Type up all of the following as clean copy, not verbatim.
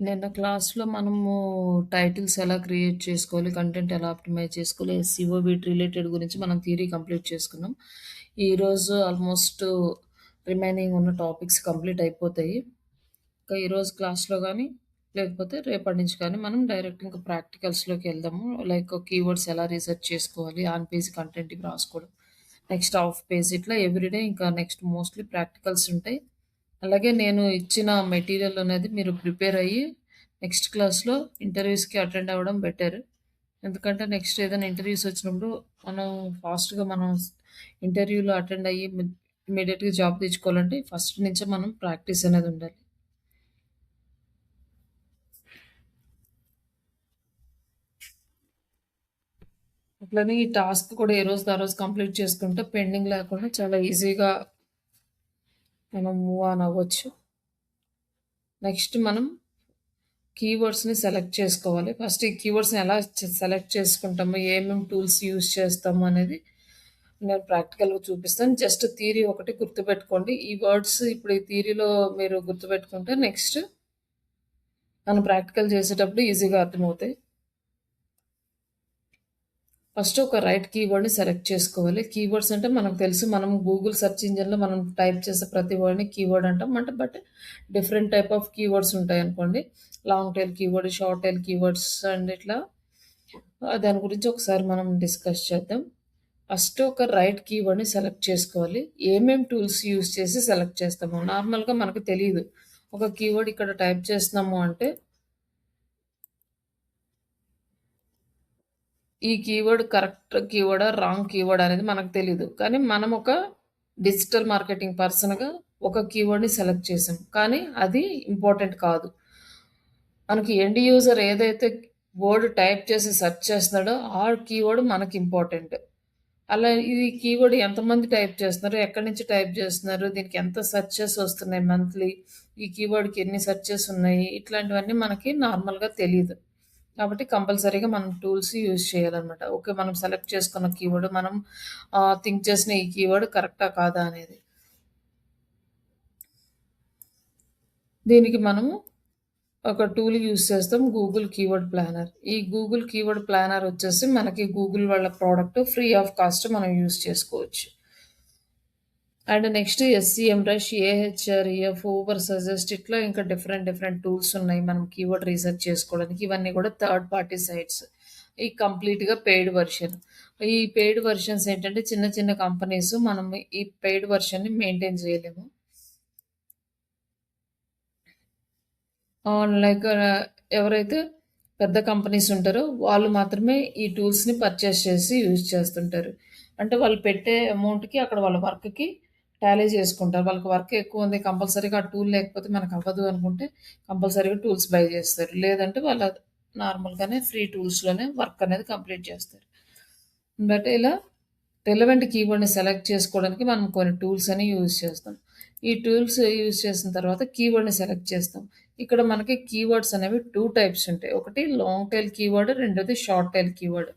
నిన్న క్లాస్‌లో మనము టైటిల్స్ ఎలా క్రియేట్ చేసుకోవాలి, కంటెంట్ ఎలా ఆప్టిమైజ్ చేసుకోవాలి, ఎస్‌సిఓ వీటి రిలేటెడ్ గురించి మనం థియరీ కంప్లీట్ చేసుకున్నాం. ఈరోజు ఆల్మోస్ట్ రిమైనింగ్ ఉన్న టాపిక్స్ కంప్లీట్ అయిపోతాయి. ఇంకా ఈరోజు క్లాస్‌లో గానీ, లేకపోతే రేపటి నుంచి కానీ మనం డైరెక్ట్ ఇంకా ప్రాక్టికల్స్‌లోకి వెళ్దాము. లైక్ కీవర్డ్స్ ఎలా రీసెర్చ్ చేసుకోవాలి, ఆన్ పేజ్ కంటెంట్ ఇవి రాసుకోవడం. నెక్స్ట్ హాఫ్ పేజ్ ఇట్లా ఎవ్రీడే ఇంకా నెక్స్ట్ మోస్ట్‌లీ ప్రాక్టికల్స్ ఉంటాయి. అలాగే నేను ఇచ్చిన మెటీరియల్ అనేది మీరు ప్రిపేర్ అయ్యి నెక్స్ట్ క్లాస్‌లో ఇంటర్వ్యూస్‌కి అటెండ్ అవ్వడం బెటర్. ఎందుకంటే నెక్స్ట్ ఏదైనా ఇంటర్వ్యూస్ వచ్చినప్పుడు మనం ఫాస్ట్‌గా మనం ఇంటర్వ్యూలో అటెండ్ అయ్యి ఇమ్మీడియేట్‌గా జాబ్ తెచ్చుకోవాలంటే ఫస్ట్ నుంచే మనం ప్రాక్టీస్ అనేది ఉండాలి. అట్లనే ఈ టాస్క్ కూడా ఏ రోజుది ఆ రోజు కంప్లీట్ చేసుకుంటే పెండింగ్ లేకుండా చాలా ఈజీగా మనం మూవ్ ఆన్ అవ్వచ్చు. నెక్స్ట్ మనం కీవర్డ్స్‌ని సెలెక్ట్ చేసుకోవాలి. ఫస్ట్ ఈ కీవర్డ్స్‌ని ఎలా సెలెక్ట్ చేసుకుంటాము, ఏమేమి టూల్స్ యూజ్ చేస్తాము అనేది నేను ప్రాక్టికల్‌గా చూపిస్తాను. జస్ట్ థియరీ ఒకటి గుర్తుపెట్టుకోండి. ఈ వర్డ్స్ ఇప్పుడు ఈ థియరీలో మీరు గుర్తుపెట్టుకుంటే నెక్స్ట్ మనం ప్రాక్టికల్ చేసేటప్పుడు ఈజీగా అర్థమవుతాయి. ఫస్ట్ ఒక రైట్ కీవర్డ్‌ని సెలెక్ట్ చేసుకోవాలి. కీవర్డ్స్ అంటే మనకు తెలుసు. మనం గూగుల్ సెర్చ్ ఇంజిన్‌లో మనం టైప్ చేసే ప్రతి వర్డ్‌ని కీవర్డ్ అంటాం. అంటే but different type of keywords ఉంటాయనుకోండి. Long tail keyword, short tail keywords and ఇట్లా దాని గురించి ఒకసారి మనం డిస్కస్ చేద్దాం. ఫస్ట్ ఒక రైట్ కీవర్డ్‌ని సెలెక్ట్ చేసుకోవాలి. టూల్స్ యూజ్ చేసి సెలెక్ట్ చేస్తాము. నార్మల్‌గా మనకు తెలీదు. ఒక కీవర్డ్ ఇక్కడ టైప్ చేస్తున్నాము అంటే ఈ కీవర్డ్ కరెక్ట్ కీవర్డా? రాంగ్ కీవర్డా? అనేది మనకు తెలీదు. కానీ మనం ఒక డిజిటల్ మార్కెటింగ్ పర్సన్‌గా ఒక కీవర్డ్‌ని సెలెక్ట్ చేసాం. కానీ అది ఇంపార్టెంట్ కాదు. మనకి ఎండ్ యూజర్ ఏదైతే వర్డ్ టైప్ చేసి సెర్చ్ చేస్తున్నాడో ఆ కీవర్డ్ మనకి ఇంపార్టెంట్. అలా ఇది కీవర్డ్ ఎంతమంది టైప్ చేస్తున్నారు? ఎక్కడి నుంచి టైప్ చేస్తున్నారు? దీనికి ఎంత సెర్చెస్ వస్తున్నాయి మంత్లీ? ఈ కీవర్డ్‌కి ఎన్ని సెర్చెస్ ఉన్నాయి? ఇట్లాంటివన్నీ మనకి నార్మల్‌గా తెలీదు. కాబట్టి కంపల్సరీగా మనం టూల్స్ యూజ్ చేయాలనమాట. ఓకే. మనం సెలెక్ట్ చేసుకున్న కీవర్డ్ మనం థింక్ చేసిన ఈ కీవర్డ్ కరెక్టా? కాదా? అనేది. దీనికి మనము ఒక టూల్ యూజ్ చేస్తాం. Google keyword planner. ఈ గూగుల్ కీవర్డ్ ప్లానర్ వచ్చేసి మనకి గూగుల్ వాళ్ళ ప్రొడక్ట్ ఫ్రీ ఆఫ్ కాస్ట్ మనం యూజ్ చేసుకోవచ్చు. అండ్ నెక్స్ట్ ఎస్‌సీఎంరష్, ఏహెచ్ఆర్‌ఈఎఫ్, ఊబర్ సజెస్ట్ ఇట్లా ఇంకా డిఫరెంట్ టూల్స్ ఉన్నాయి. మనం కీవర్డ్ రీసెర్చ్ చేసుకోవడానికి. ఇవన్నీ కూడా థర్డ్ పార్టీ సైట్స్. ఈ కంప్లీట్‌గా పెయిడ్ వెర్షన్. ఈ పెయిడ్ వెర్షన్స్ ఏంటంటే చిన్న చిన్న కంపెనీస్ మనం ఈ పెయిడ్ వెర్షన్‌ని మెయింటైన్ చేయలేము. లైక్ ఎవరైతే పెద్ద కంపెనీస్ ఉంటారో వాళ్ళు మాత్రమే ఈ టూల్స్‌ని పర్చేస్ చేసి యూజ్ చేస్తుంటారు. అంటే వాళ్ళు పెట్టే అమౌంట్‌కి అక్కడ వాళ్ళ వర్క్‌కి టాలీ చేసుకుంటారు. వాళ్ళకి వర్క్ ఎక్కువుంది కంపల్సరీగా ఆ టూల్ లేకపోతే మనకవ్వదు అనుకుంటే కంపల్సరీగా టూల్స్ బై చేస్తారు. లేదంటే వాళ్ళు నార్మల్‌గానే ఫ్రీ టూల్స్‌లోనే వర్క్ అనేది కంప్లీట్ చేస్తారు. బట్ ఇలా రిలవెంట్ కీవర్డ్‌ని సెలెక్ట్ చేసుకోవడానికి మనం కొన్ని టూల్స్ అని యూజ్ చేస్తాం. ఈ టూల్స్ యూజ్ చేసిన తర్వాత కీవర్డ్‌ని సెలెక్ట్ చేస్తాం. ఇక్కడ మనకి కీవర్డ్స్ అనేవి 2 టైప్స్ ఉంటాయి. ఒకటి లాంగ్ టెయిల్ కీవర్డ్, రెండోది షార్ట్ టెయిల్ కీవర్డ్.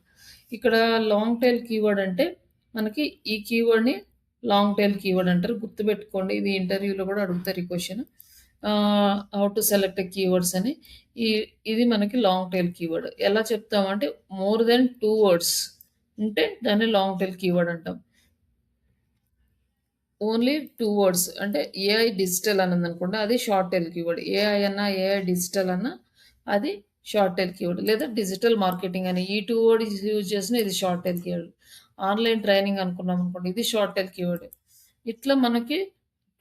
ఇక్కడ లాంగ్ టెయిల్ కీవర్డ్ అంటే మనకి ఈ కీవర్డ్‌ని లాంగ్ టెయిల్ కీవర్డ్ అంటారు. గుర్తుపెట్టుకోండి. ఇది ఇంటర్వ్యూలో కూడా అడుగుతారు ఈ question. How to select keywords అని. ఈ ఇది మనకి లాంగ్ టెయిల్ కీవర్డ్. ఎలా చెప్తామంటే మోర్ థాన్ 2 వర్డ్స్ ఉంటే దాన్ని లాంగ్ టెయిల్ కీవర్డ్ అంటాం. ఓన్లీ 2 వర్డ్స్ అంటే ఏఐ డిజిటల్ అన్నదనుకోండి అది షార్ట్ టెయిల్ కీవర్డ్. ఏఐ అన్నా, ఏఐ డిజిటల్ అన్నా అది షార్ట్ టెయిల్ కీవర్డ్. లేదా డిజిటల్ మార్కెటింగ్ అని ఈ 2 వర్డ్స్ యూజ్ చేసినా ఇది short tail keyword. Online training అనుకున్నామనుకోండి ఇది షార్ట్ టెయిల్ కీవర్డ్. ఇట్లా మనకి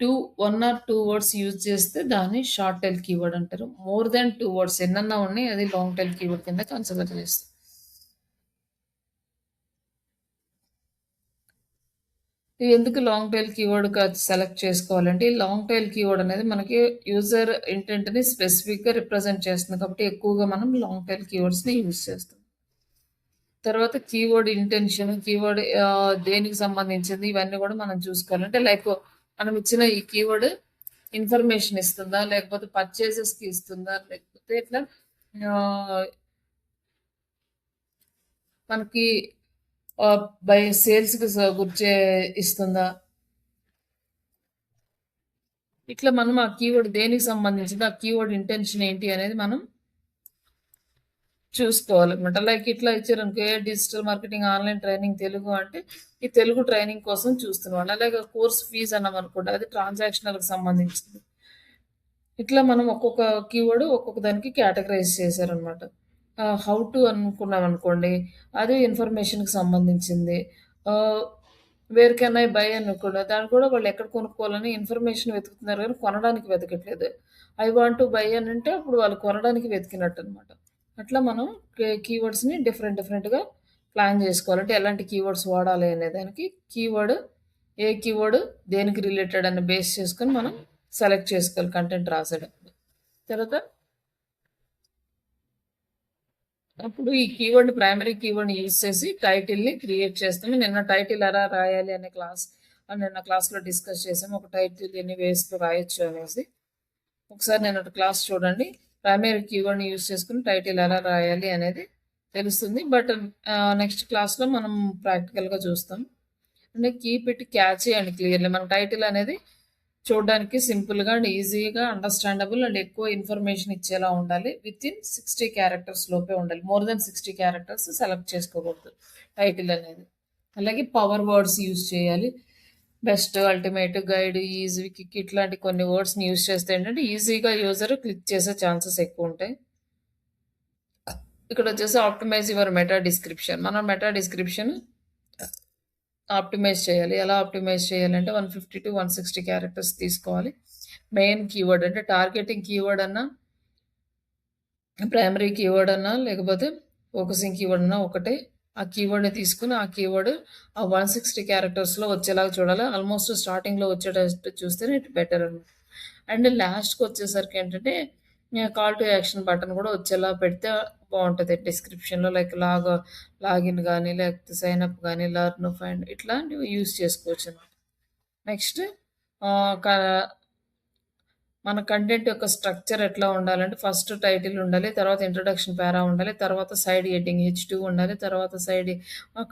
1 ఆర్ 2 వర్డ్స్ యూజ్ చేస్తే దాన్ని షార్ట్ టెయిల్ కీవర్డ్ అంటారు. మోర్ థాన్ 2 వర్డ్స్ ఎన్నన్నా ఉన్నాయి అది లాంగ్ టెయిల్ కీవర్డ్ కింద కన్సిడర్ చేస్తాం. ఎందుకు లాంగ్ టెయిల్ కీవర్డ్ సెలెక్ట్ చేసుకోవాలంటే, ఈ లాంగ్ టెయిల్ కీవర్డ్ అనేది మనకి యూజర్ ఇంటెంట్‌ని స్పెసిఫిక్‌గా రిప్రజెంట్ చేస్తుంది. కాబట్టి ఎక్కువగా మనం లాంగ్ టెయిల్ కీవర్డ్స్‌ని యూజ్ చేస్తాం. తర్వాత కీవర్డ్ ఇంటెన్షన్, కీవర్డ్ దేనికి సంబంధించింది ఇవన్నీ కూడా మనం చూసుకోవాలి. అంటే లైక్ మనం ఇచ్చిన ఈ కీవర్డ్ ఇన్ఫర్మేషన్ ఇస్తుందా? లేకపోతే పర్చేసెస్‌కి ఇస్తుందా? లేకపోతే ఇట్లా ఆహ్, మనకి బై సేల్స్‌కి గుర్చే ఇస్తుందా? ఇట్లా మనం ఆ కీవర్డ్ దేనికి సంబంధించింది, ఆ కీవర్డ్ ఇంటెన్షన్ ఏంటి అనేది మనం చూసుకోవాలనమాట. లైక్ ఇట్లా ఇచ్చారనుకో digital marketing online training Telugu అంటే, ఈ తెలుగు ట్రైనింగ్ కోసం చూస్తున్నాం. అలాగే కోర్స్ ఫీజ్ అన్నామనుకోండి అది ట్రాన్సాక్షనల్‌కి సంబంధించింది. ఇట్లా మనం ఒక్కొక్క కీవర్డ్ ఒక్కొక్క దానికి కేటగరైజ్ చేశారనమాట. హౌ టు అనుకున్నామనుకోండి, అది ఇన్ఫర్మేషన్‌కి సంబంధించింది. ఆహ్, వేర్ కెన్ ఐ బై అనుకోండి, దాన్ని కూడా వాళ్ళు ఎక్కడ కొనుక్కోవాలని ఇన్ఫర్మేషన్ వెతుకుతున్నారు గానీ కొనడానికి వెతకట్లేదు. ఐ వాంట్ టు బై అనంటే అప్పుడు వాళ్ళు కొనడానికి వెతికినట్టనమాట. అట్లా మనం కీవర్డ్స్‌ని డిఫరెంట్ డిఫరెంట్‌గా ప్లాన్ జేసుకోవాలి. అంటే ఎలాంటి కీవర్డ్స్ వాడాలి అనే దానికి కీవర్డ్ ఏ కీవర్డ్ దేనికి రిలేటెడ్ అని బేస్ చేసుకొని మనం సెలెక్ట్ చేసుకోవాలి కంటెంట్ రాసేటప్పుడు. తర్వాత అప్పుడు ఈ కీవర్డ్ ప్రైమరీ కీవర్డ్‌ని యూజ్ చేసి టైటిల్‌ని క్రియేట్ చేస్తాము. నిన్న టైటిల్ ఎలా రాయాలి అనే నిన్న క్లాస్‌లో డిస్కస్ చేసాము. ఒక టైటిల్ ఎన్ని వేస్‌లో రాయొచ్చు అనేసి. ఒకసారి నిన్నటి క్లాస్ చూడండి. ప్రైమరీ కీవర్డ్‌ని యూజ్ చేసుకొని టైటిల్ ఎలా రాయాలి అనేది తెలుస్తుంది. బట్ నెక్స్ట్ క్లాస్‌లో మనం ప్రాక్టికల్‌గా చూస్తాం. అంటే keep it catchy and clearly. మన టైటిల్ అనేది చూడడానికి సింపుల్‌గా అండ్ ఈజీగా అండర్‌స్టాండబుల్ అండ్ ఎక్కువ ఇన్ఫర్మేషన్ ఇచ్చేలా ఉండాలి. వితిన్ 60 క్యారెక్టర్స్ లోపే ఉండాలి. మోర్ దెన్ 60 క్యారెక్టర్స్ సెలెక్ట్ చేసుకోకూడదు టైటిల్ అనేది. అలాగే పవర్ వర్డ్స్ యూజ్ చేయాలి. Best, ultimate, guide, easy, kick ఇట్లాంటి కొన్ని వర్డ్స్‌ని యూజ్ చేస్తే ఏంటంటే ఈజీగా యూజర్ క్లిక్ చేసే ఛాన్సెస్ ఎక్కువుంటాయి. ఇక్కడొచ్చేసి ఆప్టిమైజ్ యువర్ మెటా డిస్క్రిప్షన్. మనం మెటా డిస్క్రిప్షన్ ఆప్టిమైజ్ చేయాలి. ఎలా ఆప్టిమైజ్ చేయాలంటే 150-160 క్యారెక్టర్స్ తీసుకోవాలి. మెయిన్ కీవర్డ్ అంటే టార్గెటింగ్ కీవర్డ్ అన్నా, ప్రైమరీ కీవర్డ్ అన్నా, లేకపోతే ఫోకసింగ్ కీవర్డ్ అన్నా ఒకటే. ఆ కీవర్డ్‌ని తీసుకొని ఆ కీవర్డ్ ఆ 160 క్యారెక్టర్స్‌లో వచ్చేలాగా చూడాలి. ఆల్మోస్ట్ స్టార్టింగ్‌లో వచ్చేటట్టు చూస్తేనే ఇట్ బెటర్ అనమాట. అండ్ లాస్ట్‌కొచ్చేసరికి ఏంటంటే కాల్ టు యాక్షన్ బటన్ కూడా వచ్చేలా పెడితే బావుంటది. డిస్క్రిప్షన్‌లో లైక్ లాగిన్ గాని, లేకపోతే సైన్ అప్ గాని, లెర్న్, ఫైండ్ ఇట్లాంటివి యూజ్ చేసుకోవచ్చనమాట. నెక్స్ట్ ఆహ్, క మన కంటెంట్ యొక్క స్ట్రక్చర్ ఎట్లా ఉండాలంటే ఫస్ట్ టైటిల్ ఉండాలి. తర్వాత ఇంట్రడక్షన్ పారా ఉండాలి. తర్వాత సైడ్ హెడ్డింగ్ H2 ఉండాలి. తర్వాత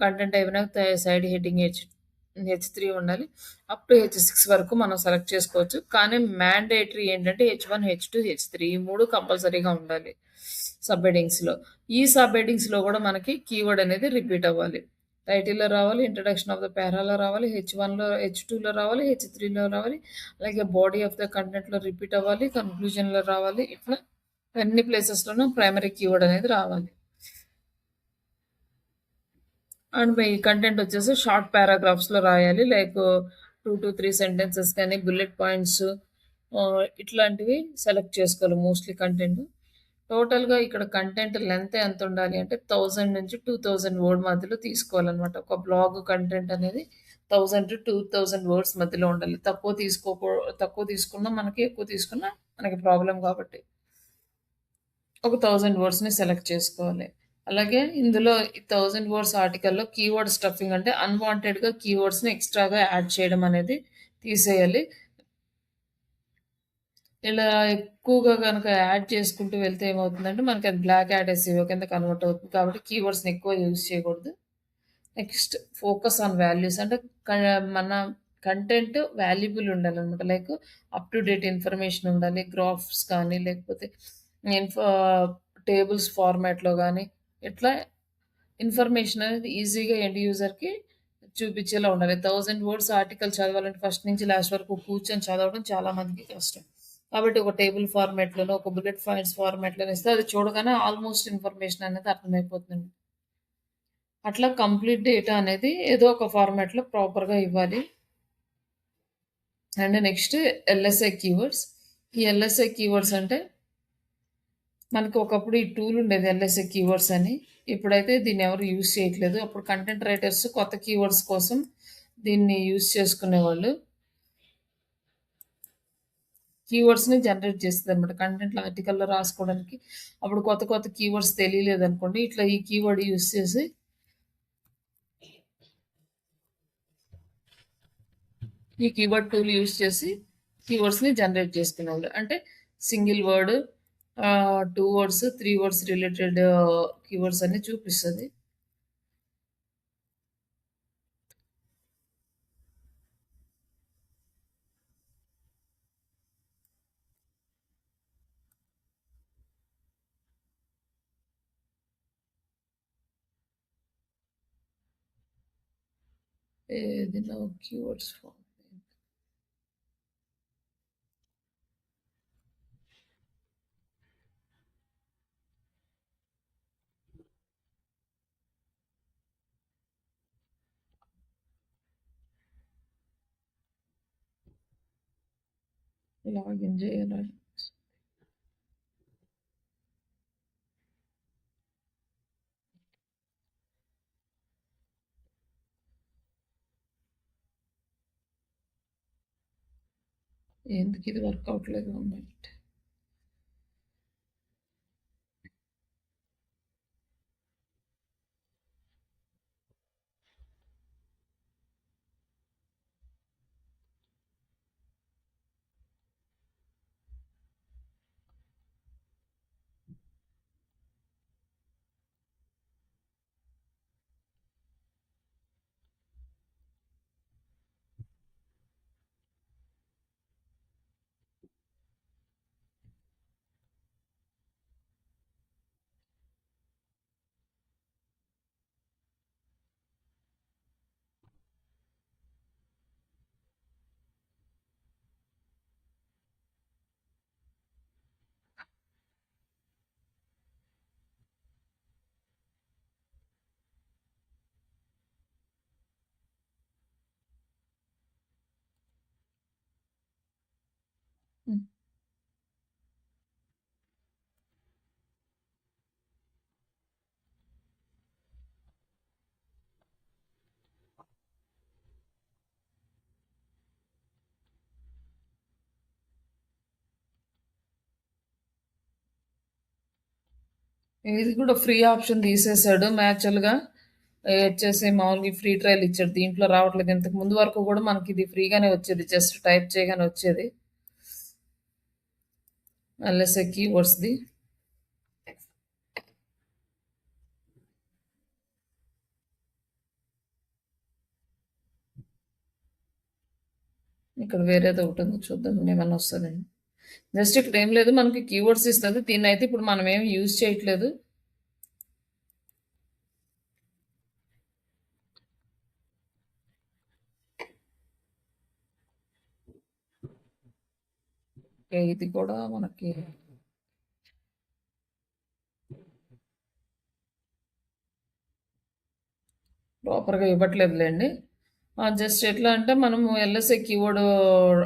కంటెంట్ అయిపోయినాక సైడ్ హెడ్డింగ్ H3 ఉండాలి. అప్ టు H6 వరకు మనం సెలెక్ట్ చేసుకోవచ్చు. కానీ మ్యాండేటరీ ఏంటంటే H1, H2, H3 ఈ 3 కంపల్సరీగా ఉండాలి సబ్ హెడ్డింగ్స్‌లో. ఈ సబ్ హెడ్డింగ్స్‌లో కూడా మనకి కీవర్డ్ అనేది రిపీట్ అవ్వాలి. టైటిల్‌లో రావాలి, ఇంట్రడక్షన్ ఆఫ్ ద పారాలో రావాలి, H1లో, H2లో రావాలి, H3లో రావాలి. అలాగే బాడీ ఆఫ్ ద కంటెంట్‌లో రిపీట్ అవ్వాలి, కన్క్లూజన్‌లో రావాలి. ఇట్లా అన్ని ప్లేసెస్‌లోనూ ప్రైమరీ కీవర్డ్ అనేది రావాలి. అండ్ మీ కంటెంట్ వచ్చేసి షార్ట్ పారాగ్రాఫ్స్‌లో రాయాలి. లైక్ 2-3 సెంటెన్సెస్ కానీ, బుల్లెట్ పాయింట్స్ ఇట్లాంటివి సెలెక్ట్ చేసుకోవాలి మోస్ట్‌లీ కంటెంట్. టోటల్‌గా ఇక్కడ కంటెంట్ లెంత్ ఎంత ఉండాలి అంటే 1000 నుంచి 2000 వర్డ్ మధ్యలో తీసుకోవాలనమాట. ఒక బ్లాగ్ కంటెంట్ అనేది 1000-2000 వర్డ్స్ మధ్యలో ఉండాలి. తక్కువ తీసుకున్నా మనకి, ఎక్కువ తీసుకున్నా మనకి ప్రాబ్లమ్ కాబట్టి ఒక 1000 వర్డ్స్‌ని సెలెక్ట్ చేసుకోవాలి. అలాగే ఇందులో ఈ 1000 వర్డ్స్ ఆర్టికల్‌లో కీవర్డ్ స్టఫింగ్ అంటే అన్‌వాంటెడ్‌గా కీవర్డ్స్‌ని ఎక్స్‌ట్రాగా యాడ్ చేయడం అనేది తీసేయాలి. ఇలా ఎక్కువగా గనక యాడ్ చేసుకుంటూ వెళ్తే ఏమవుతుందంటే మనకి అది బ్లాక్ యాడ్ ఎస్ఈఓ కింద కన్వర్ట్ అవుతుంది. కాబట్టి కీవర్డ్స్‌ని ఎక్కువ యూజ్ చేయకూడదు. నెక్స్ట్ ఫోకస్ ఆన్ వాల్యూస్ అంటే క మన కంటెంట్ వాల్యుబుల్ ఉండాలనమాట. Like up to date information ఉండాలి. గ్రాఫ్స్ కానీ లేకపోతే ఇన్ఫో టేబుల్స్ ఫార్మాట్‌లో గానీ ఇట్లా ఇన్ఫర్మేషన్ అనేది ఈజీగా ఎండ్ యూజర్‌కి చూపించేలా ఉండాలి. 1000 వర్డ్స్ ఆర్టికల్ చదవాలంటే ఫస్ట్ నుంచి లాస్ట్ వరకు కూర్చొని చదవడం చాలా మందికి కష్టం. కాబట్టి ఒక టేబుల్ ఫార్మాట్‌లోనో, ఒక బుల్లెట్ పాయింట్స్ ఫార్మాట్‌లోనో ఇస్తే అది చూడగానే ఆల్మోస్ట్ ఇన్ఫర్మేషన్ అనేది అర్థమైపోతుంది. అట్లా కంప్లీట్ డేటా అనేది ఏదో ఒక ఫార్మాట్‌లో ప్రాపర్‌గా ఇవ్వాలి. And next LSI keywords. ఈ ఎల్ఎస్ఐ కీవర్డ్స్ అంటే మనకి ఒకప్పుడు ఈ టూల్ ఉండేది ఎల్ఎస్ఐ కీవర్డ్స్ అని. ఇప్పుడైతే దీన్ని ఎవరు యూజ్ చేయట్లేదు. అప్పుడు కంటెంట్ రైటర్స్ కొత్త కీవర్డ్స్ కోసం దీన్ని యూజ్ చేసుకునేవాళ్ళు. కీవర్డ్స్‌ని జనరేట్ చేస్తదనమాట. కంటెంట్‌లో ఆర్టికల్‌లో రాసుకోవడానికి. అప్పుడు కొత్త కొత్త కీవర్డ్స్ తెలియలేదనుకోండి. ఇట్లా ఈ కీవర్డ్ యూజ్ చేసి ఈ కీవర్డ్ టూల్ యూజ్ చేసి కీవర్డ్స్‌ని జనరేట్ చేసుకునేవాళ్ళు. అంటే single word 2 words, 3 words related keywords అన్ని చూపిస్తది. ఏది నో కీవర్డ్స్ ఫామ్. లాగిన్ చేయాలి. ఎందుకు ఇది వర్క్ అవట్లేదు? మూమెంట్ ఇది కూడా ఫ్రీ ఆప్షన్ తీసేసాడు మ్యాచువల్గా. వచ్చేసి మామూలుగా ఫ్రీ ట్రయల్ ఇచ్చాడు. దీంట్లో రావట్లేదు. ఇంతకు ముందు వరకు కూడా మనకి ఇది ఫ్రీగానే వచ్చేది, జస్ట్ టైప్ చేయగానే వచ్చేది. ఎల్ఎస్ఏ కీవర్డ్స్ది ఇక్కడ వేరేది ఒకటి ఉంది, చూద్దాం ఏమన్నా వస్తుందండి. జస్ట్ ఇక్కడ ఏం లేదు, మనకి కీవర్డ్స్ ఇస్తుంది. దీన్ని అయితే ఇప్పుడు మనం ఏం యూజ్ చేయట్లేదు. ఇది కూడా మనకి ప్రాపర్గా ఇవ్వట్లేదులేండి. జస్ట్ ఎట్లా అంటే మనము ఎల్ఎస్ఏ కీవర్డ్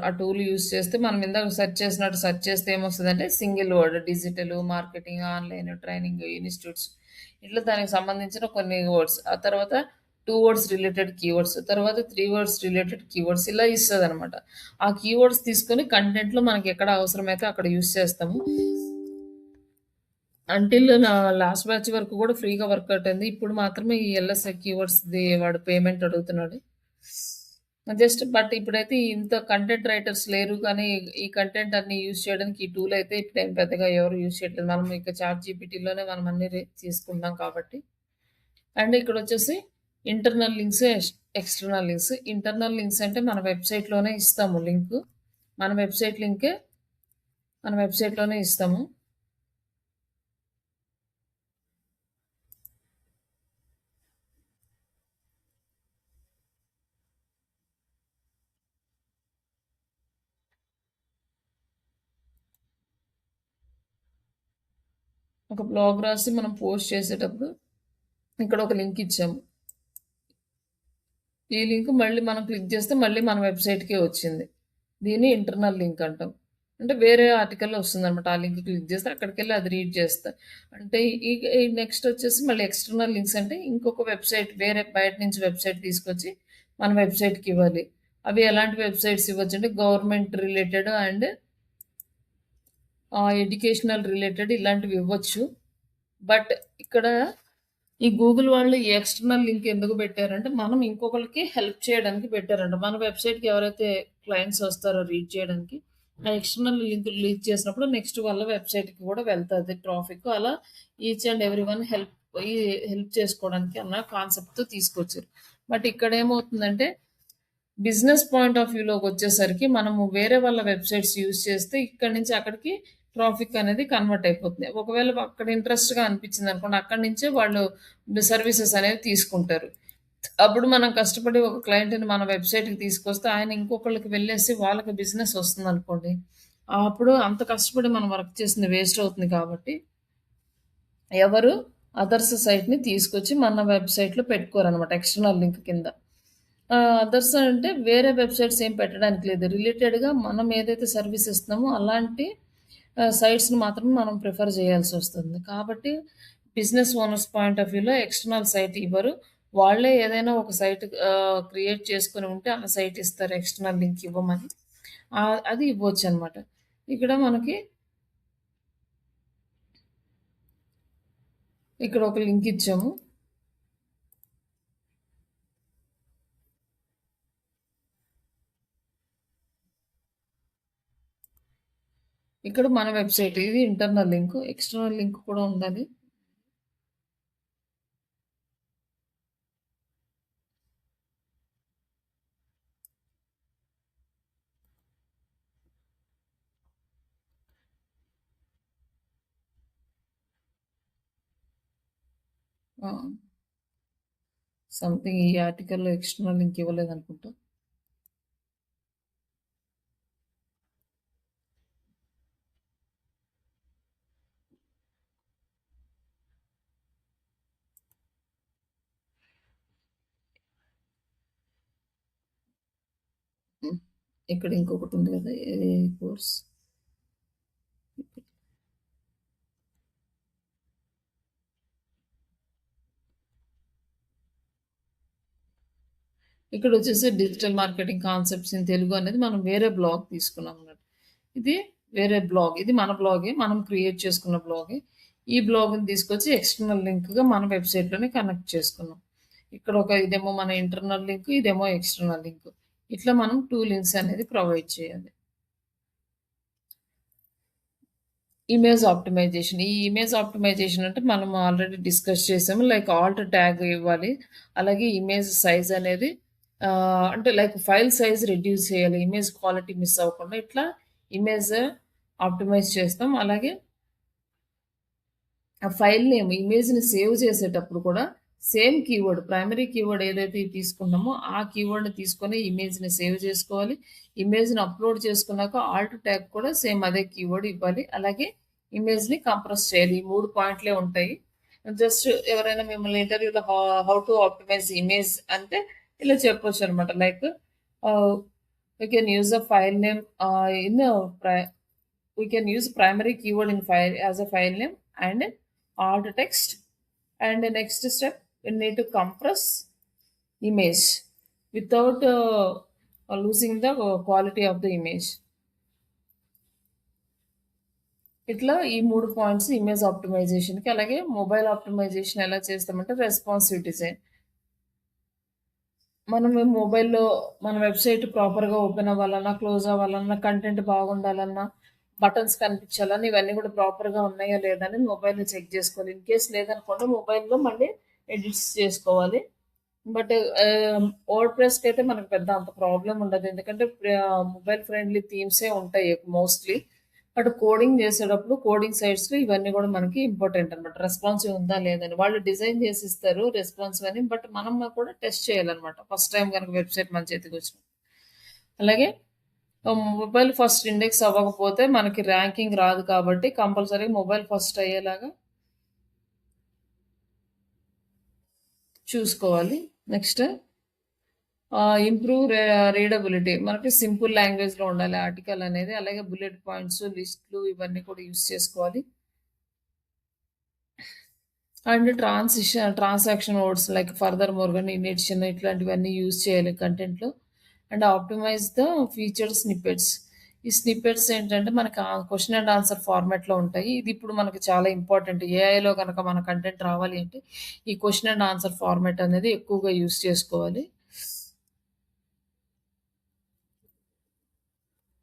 ఆ టూల్ యూస్ చేస్తే మనం ఇందాక సెర్చ్ చేసినట్టు సెర్చ్ చేస్తే ఏమొస్తుందంటే single word digital marketing, online training institutes, ఇట్లా దానికి సంబంధించిన కొన్ని వర్డ్స్, ఆ తర్వాత 2 వర్డ్స్ రిలేటెడ్ కీవర్డ్స్, తర్వాత 3 వర్డ్స్ రిలేటెడ్ కీవర్డ్స్, ఇలా ఇస్తుంది అనమాట. ఆ కీవర్డ్స్ తీసుకొని కంటెంట్లో మనకి ఎక్కడ అవసరమైతే అక్కడ యూస్ చేస్తాము. అంటిల్ నా లాస్ట్ బ్యాచ్ వరకు కూడా ఫ్రీగా వర్కౌట్ అయింది. ఇప్పుడు మాత్రమే ఈ ఎల్ఎస్ఐ కీవర్డ్స్ది వాడు పేమెంట్ అడుగుతున్నాడు. జస్ట్ బట్ ఇప్పుడైతే ఇంత కంటెంట్ రైటర్స్ లేరు, కానీ ఈ కంటెంట్ అన్ని యూజ్ చేయడానికి ఈ టూల్ అయితే ఇప్పుడు ఏం పెద్దగా ఎవరు యూజ్ చేయట్లేదు. మనం ఇక చాట్ జీపీటీలోనే మనం అన్ని తీసుకుంటాం కాబట్టి. అండ్ ఇక్కడ వచ్చేసి internal links, external links. Internal links అంటే మన వెబ్సైట్లోనే ఇస్తాము లింక్. మన వెబ్సైట్ లింకే మన వెబ్సైట్లోనే ఇస్తాము. ఒక బ్లాగ్ రాసి మనం పోస్ట్ చేసేటప్పుడు ఇక్కడ ఒక లింక్ ఇచ్చాము. ఈ లింక్ మళ్ళీ మనం క్లిక్ చేస్తే మళ్ళీ మన వెబ్సైట్కే వచ్చింది. దీన్ని ఇంటర్నల్ లింక్ అంటాం. అంటే వేరే ఆర్టికల్లో వస్తుంది అనమాట. ఆ లింక్ క్లిక్ చేస్తే అక్కడికి వెళ్ళి అది రీడ్ చేస్తా. అంటే ఈ నెక్స్ట్ వచ్చేసి మళ్ళీ ఎక్స్టర్నల్ లింక్స్ అంటే ఇంకొక వెబ్సైట్, వేరే బయట నుంచి వెబ్సైట్ తీసుకొచ్చి మన వెబ్సైట్కి ఇవ్వాలి. అవి ఎలాంటి వెబ్సైట్స్ ఇవ్వచ్చు అంటే government related and educational related ఇలాంటివి ఇవ్వచ్చు. బట్ ఇక్కడ ఈ గూగుల్ వాళ్ళు ఈ ఎక్స్టర్నల్ లింక్ ఎందుకు పెట్టారంటే మనం ఇంకొకరికి హెల్ప్ చేయడానికి పెట్టారంట. మన వెబ్సైట్కి ఎవరైతే క్లయింట్స్ వస్తారో రీడ్ చేయడానికి, ఆ ఎక్స్టర్నల్ లింక్ లీక్ చేసినప్పుడు నెక్స్ట్ వాళ్ళ వెబ్సైట్కి కూడా వెళ్తుంది ట్రాఫిక్. అలా each and every one help చేసుకోవడానికి అన్న కాన్సెప్ట్తో తీసుకొచ్చారు. బట్ ఇక్కడ ఏమవుతుందంటే బిజినెస్ పాయింట్ ఆఫ్ వ్యూలోకి వచ్చేసరికి మనము వేరే వాళ్ళ వెబ్సైట్స్ యూజ్ చేస్తే ఇక్కడి నుంచి అక్కడికి ట్రాఫిక్ అనేది కన్వర్ట్ అయిపోతుంది. ఒకవేళ అక్కడ ఇంట్రెస్ట్గా అనిపించింది అనుకోండి, అక్కడి నుంచే వాళ్ళు సర్వీసెస్ అనేవి తీసుకుంటారు. అప్పుడు మనం కష్టపడి ఒక క్లయింట్‌ని మన వెబ్‌సైట్‌కి తీసుకొస్తే ఆయన ఇంకొకళ్ళకి వెళ్ళేసి వాళ్ళకి బిజినెస్ వస్తుందనుకోండి. అప్పుడు అంత కష్టపడి మనం వర్క్ చేసింది వేస్ట్ అవుతుంది కాబట్టి ఎవరు అదర్స్ సైట్‌ని తీసుకొచ్చి మన వెబ్‌సైట్‌లో పెట్టుకోరనమాట ఎక్స్టర్నల్ లింక్ కింద. అదర్స్ అంటే వేరే వెబ్‌సైట్స్ ఏం పెట్టడానికి లేదు. రిలేటెడ్‌గా మనం ఏదైతే సర్వీస్ ఇస్తున్నామో అలాంటి సైట్స్‌ని మాత్రమే మనం ప్రిఫర్ చేయాల్సొస్తుంది. కాబట్టి బిజినెస్ ఓనర్స్ పాయింట్ ఆఫ్ వ్యూలో ఎక్స్టర్నల్ సైట్ ఇవ్వరు. వాళ్ళే ఏదైనా ఒక సైట్ క్రియేట్ చేసుకొని ఉంటే ఆ సైట్ ఇస్తారు ఎక్స్టర్నల్ లింక్ ఇవ్వమని. అది ఇవ్వొచ్చనమాట. ఇక్కడ మనకి ఇక్కడ ఒక లింక్ ఇచ్చాము. ఇక్కడ మన వెబ్‌సైట్. ఇది ఇంటర్నల్ లింక్. ఎక్స్‌టర్నల్ లింక్ కూడా ఉండాలి. ఆ! సంథింగ్ ఈ ఆర్టికల్‌లో ఎక్స్‌టర్నల్ లింక్ ఇవ్వలేదనుకుంటా. హ్మ్. ఇక్కడ ఇంకొకటుంది గదా! ఏది కోర్స్. ఇక్కడొచ్చేసి digital marketing concepts in Telugu అనేది మనం వేరే బ్లాగ్ తీసుకున్నామన్నట్టు. ఇది వేరే బ్లాగ్. ఇది మన బ్లాగే. మనం క్రియేట్ చేసుకున్న బ్లాగే. ఈ బ్లాగ్‌ని తీసుకొచ్చి ఎక్స్‌టర్నల్ లింక్‌గా మన వెబ్‌సైట్‌లోనే కనెక్ట్ చేసుకున్నాం. ఇక్కడ ఇదేమో మన ఇంటర్నల్ లింక్, ఇదేమో ఎక్స్‌టర్నల్ లింక్. ఇట్లా మనం 2 లింక్స్ అనేది ప్రొవైడ్ చేయాలి. Image optimisation. ఈ ఇమేజ్ ఆప్టిమైజేషన్ అంటే మనం ఆల్రెడీ డిస్కస్ చేసాము. లైక్ ఆల్ట్ ట్యాగ్ ఇవ్వాలి. అలాగే ఇమేజ్ సైజ్ అనేది అంటే లైక్ ఫైల్ సైజ్ రెడ్యూస్ చేయాలి. ఇమేజ్ క్వాలిటీ మిస్ అవ్వకుండా ఇట్లా ఇమేజ్ ఆప్టిమైజ్ చేస్తాం. అలాగే ఆ ఫైల్ నేమ్ ఇమేజ్‌ని సేవ్ చేసేటప్పుడు కూడా సేమ్ కీవర్డ్ ప్రైమరీ కీవర్డ్ ఏదైతే తీసుకున్నామో ఆ కీవర్డ్‌ని తీసుకొని ఇమేజ్‌ని సేవ్ చేసుకోవాలి. ఇమేజ్‌ని అప్‌లోడ్ చేసుకున్నాక ఆల్ట్ ట్యాగ్ కూడా సేమ్ అదే కీవర్డ్ ఇవ్వాలి. అలాగే ఇమేజ్‌ని కంప్రెస్ చేయాలి. ఈ 3 పాయింట్లే ఉంటాయి. జస్ట్ ఎవరైనా మిమ్మల్ని ఇంటర్వ్యూలో హౌ టు ఆప్టిమైజ్ ఇమేజ్ అంటే ఇలా చెప్పొచ్చనమాట. లైక్ ఆహ్, you can use a file name in ప్రై we can use primary keyword in file as a file name and alt text, and the next step we need to compress image without losing the quality of the image. ఇట్లా ఈ 3 points image ఆప్టిమైజేషన్‌కి. అలాగే mobile optimisation ఎలా చేస్తామంటే responsive design. మనం మొబైల్‌లో మన website ప్రాపర్‌గా open అవ్వాలన్నా, క్లోజ్ అవ్వాలన్నా, కంటెంట్ బాగుండాలన్నా, బటన్స్ కనిపించాలన్నా ఇవన్నీ కూడా ప్రాపర్‌గా ఉన్నాయా లేదా అని మొబైల్‌లో చెక్ చేసుకోవాలి. ఇన్ కేస్ లేదనుకోండి మొబైల్‌లో మళ్ళీ ఎడిట్స్ చేసుకోవాలి. బట్ వర్డ్‌ప్రెస్‌కైతే మనకు పెద్ద అంత ప్రాబ్లమ్ ఉండదు. ఎందుకంటే మొబైల్ ఫ్రెండ్లీ థీమ్సే ఉంటాయి మోస్ట్‌లీ. బట్ కోడింగ్ చేసేటప్పుడు కోడింగ్ సైట్స్‌లో ఇవన్నీ కూడా మనకి ఇంపార్టెంట్ అన్నమాట. రెస్పాన్సివ్ ఉందా లేదని. వాళ్ళు డిజైన్ చేసి ఇస్తారు రెస్పాన్సివ్ అని. బట్ మనం కూడా టెస్ట్ చేయాలన్నమాట. ఫస్ట్ టైమ్ గనుక వెబ్‌సైట్ మన చేతికొచ్చినప్పుడు. అలాగే మొబైల్ ఫస్ట్ ఇండెక్స్ అవ్వకపోతే మనకి ర్యాంకింగ్ రాదు కాబట్టి కంపల్సరీ మొబైల్ ఫస్ట్ అయ్యేలాగా చూసుకోవాలి. Next improve readability. మనకి సింపుల్ లాంగ్వేజ్‌లో ఉండాలి ఆర్టికల్ అనేది. అలాగే బుల్లెట్ పాయింట్స్, లిస్ట్‌లు ఇవన్నీ కూడా యూజ్ చేసుకోవాలి. And transaction words like further more గాని, ఇనిడిషన్ ఇట్లాంటివన్నీ యూజ్ చేయాలి కంటెంట్‌లో. And optimise the featured snippets. ఈ స్నిప్పెట్స్ ఏంటంటే మనకి క్వెషన్ అండ్ ఆన్సర్ ఫార్మాట్‌లో ఉంటాయి. ఇది ఇప్పుడు మనకి చాలా ఇంపార్టెంట్. ఏఐలో గనక మన కంటెంట్ రావాలి అంటే ఈ క్వెషన్ అండ్ ఆన్సర్ ఫార్మాట్ అనేది ఎక్కువగా యూజ్ చేసుకోవాలి.